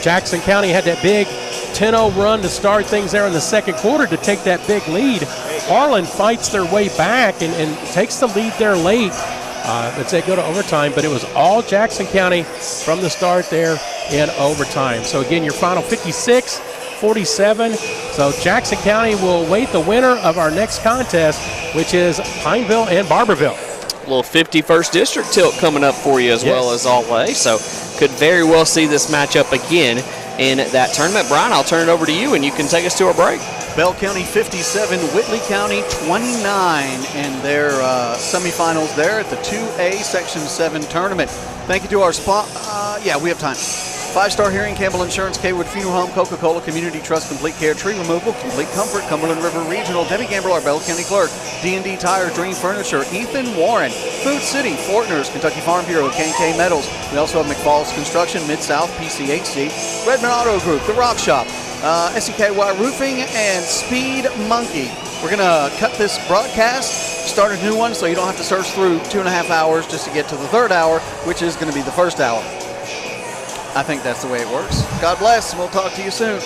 Jackson County had that big 10-0 run to start things there in the second quarter to take that big lead. Harlan fights their way back and takes the lead there late. As they go to overtime, but it was all Jackson County from the start there in overtime. So again, your final 56-47. So Jackson County will await the winner of our next contest, which is Pineville and Barberville. A little 51st District tilt coming up for you as well as All-A. So could very well see this matchup again in that tournament. Brian, I'll turn it over to you, and you can take us to our break. Bell County 57, Whitley County 29 in their semifinals there at the 2A Section 7 tournament. Thank you to our spot. We have time. 5-Star Hearing, Campbell Insurance, Kaywood Funeral Home, Coca-Cola Community Trust, Complete Care, Tree Removal, Complete Comfort, Cumberland River Regional, Debbie Gamble, our Bell County Clerk, D&D Tire, Dream Furniture, Ethan Warren, Food City, Fortner's, Kentucky Farm Bureau, K&K Metals. We also have McFall's Construction, Mid-South, PCHC, Redmond Auto Group, The Rock Shop, SEKY Roofing, and Speed Monkey. We're going to cut this broadcast, start a new one, so you don't have to search through 2.5 hours just to get to the third hour, which is going to be the first hour. I think that's the way it works. God bless, and we'll talk to you soon.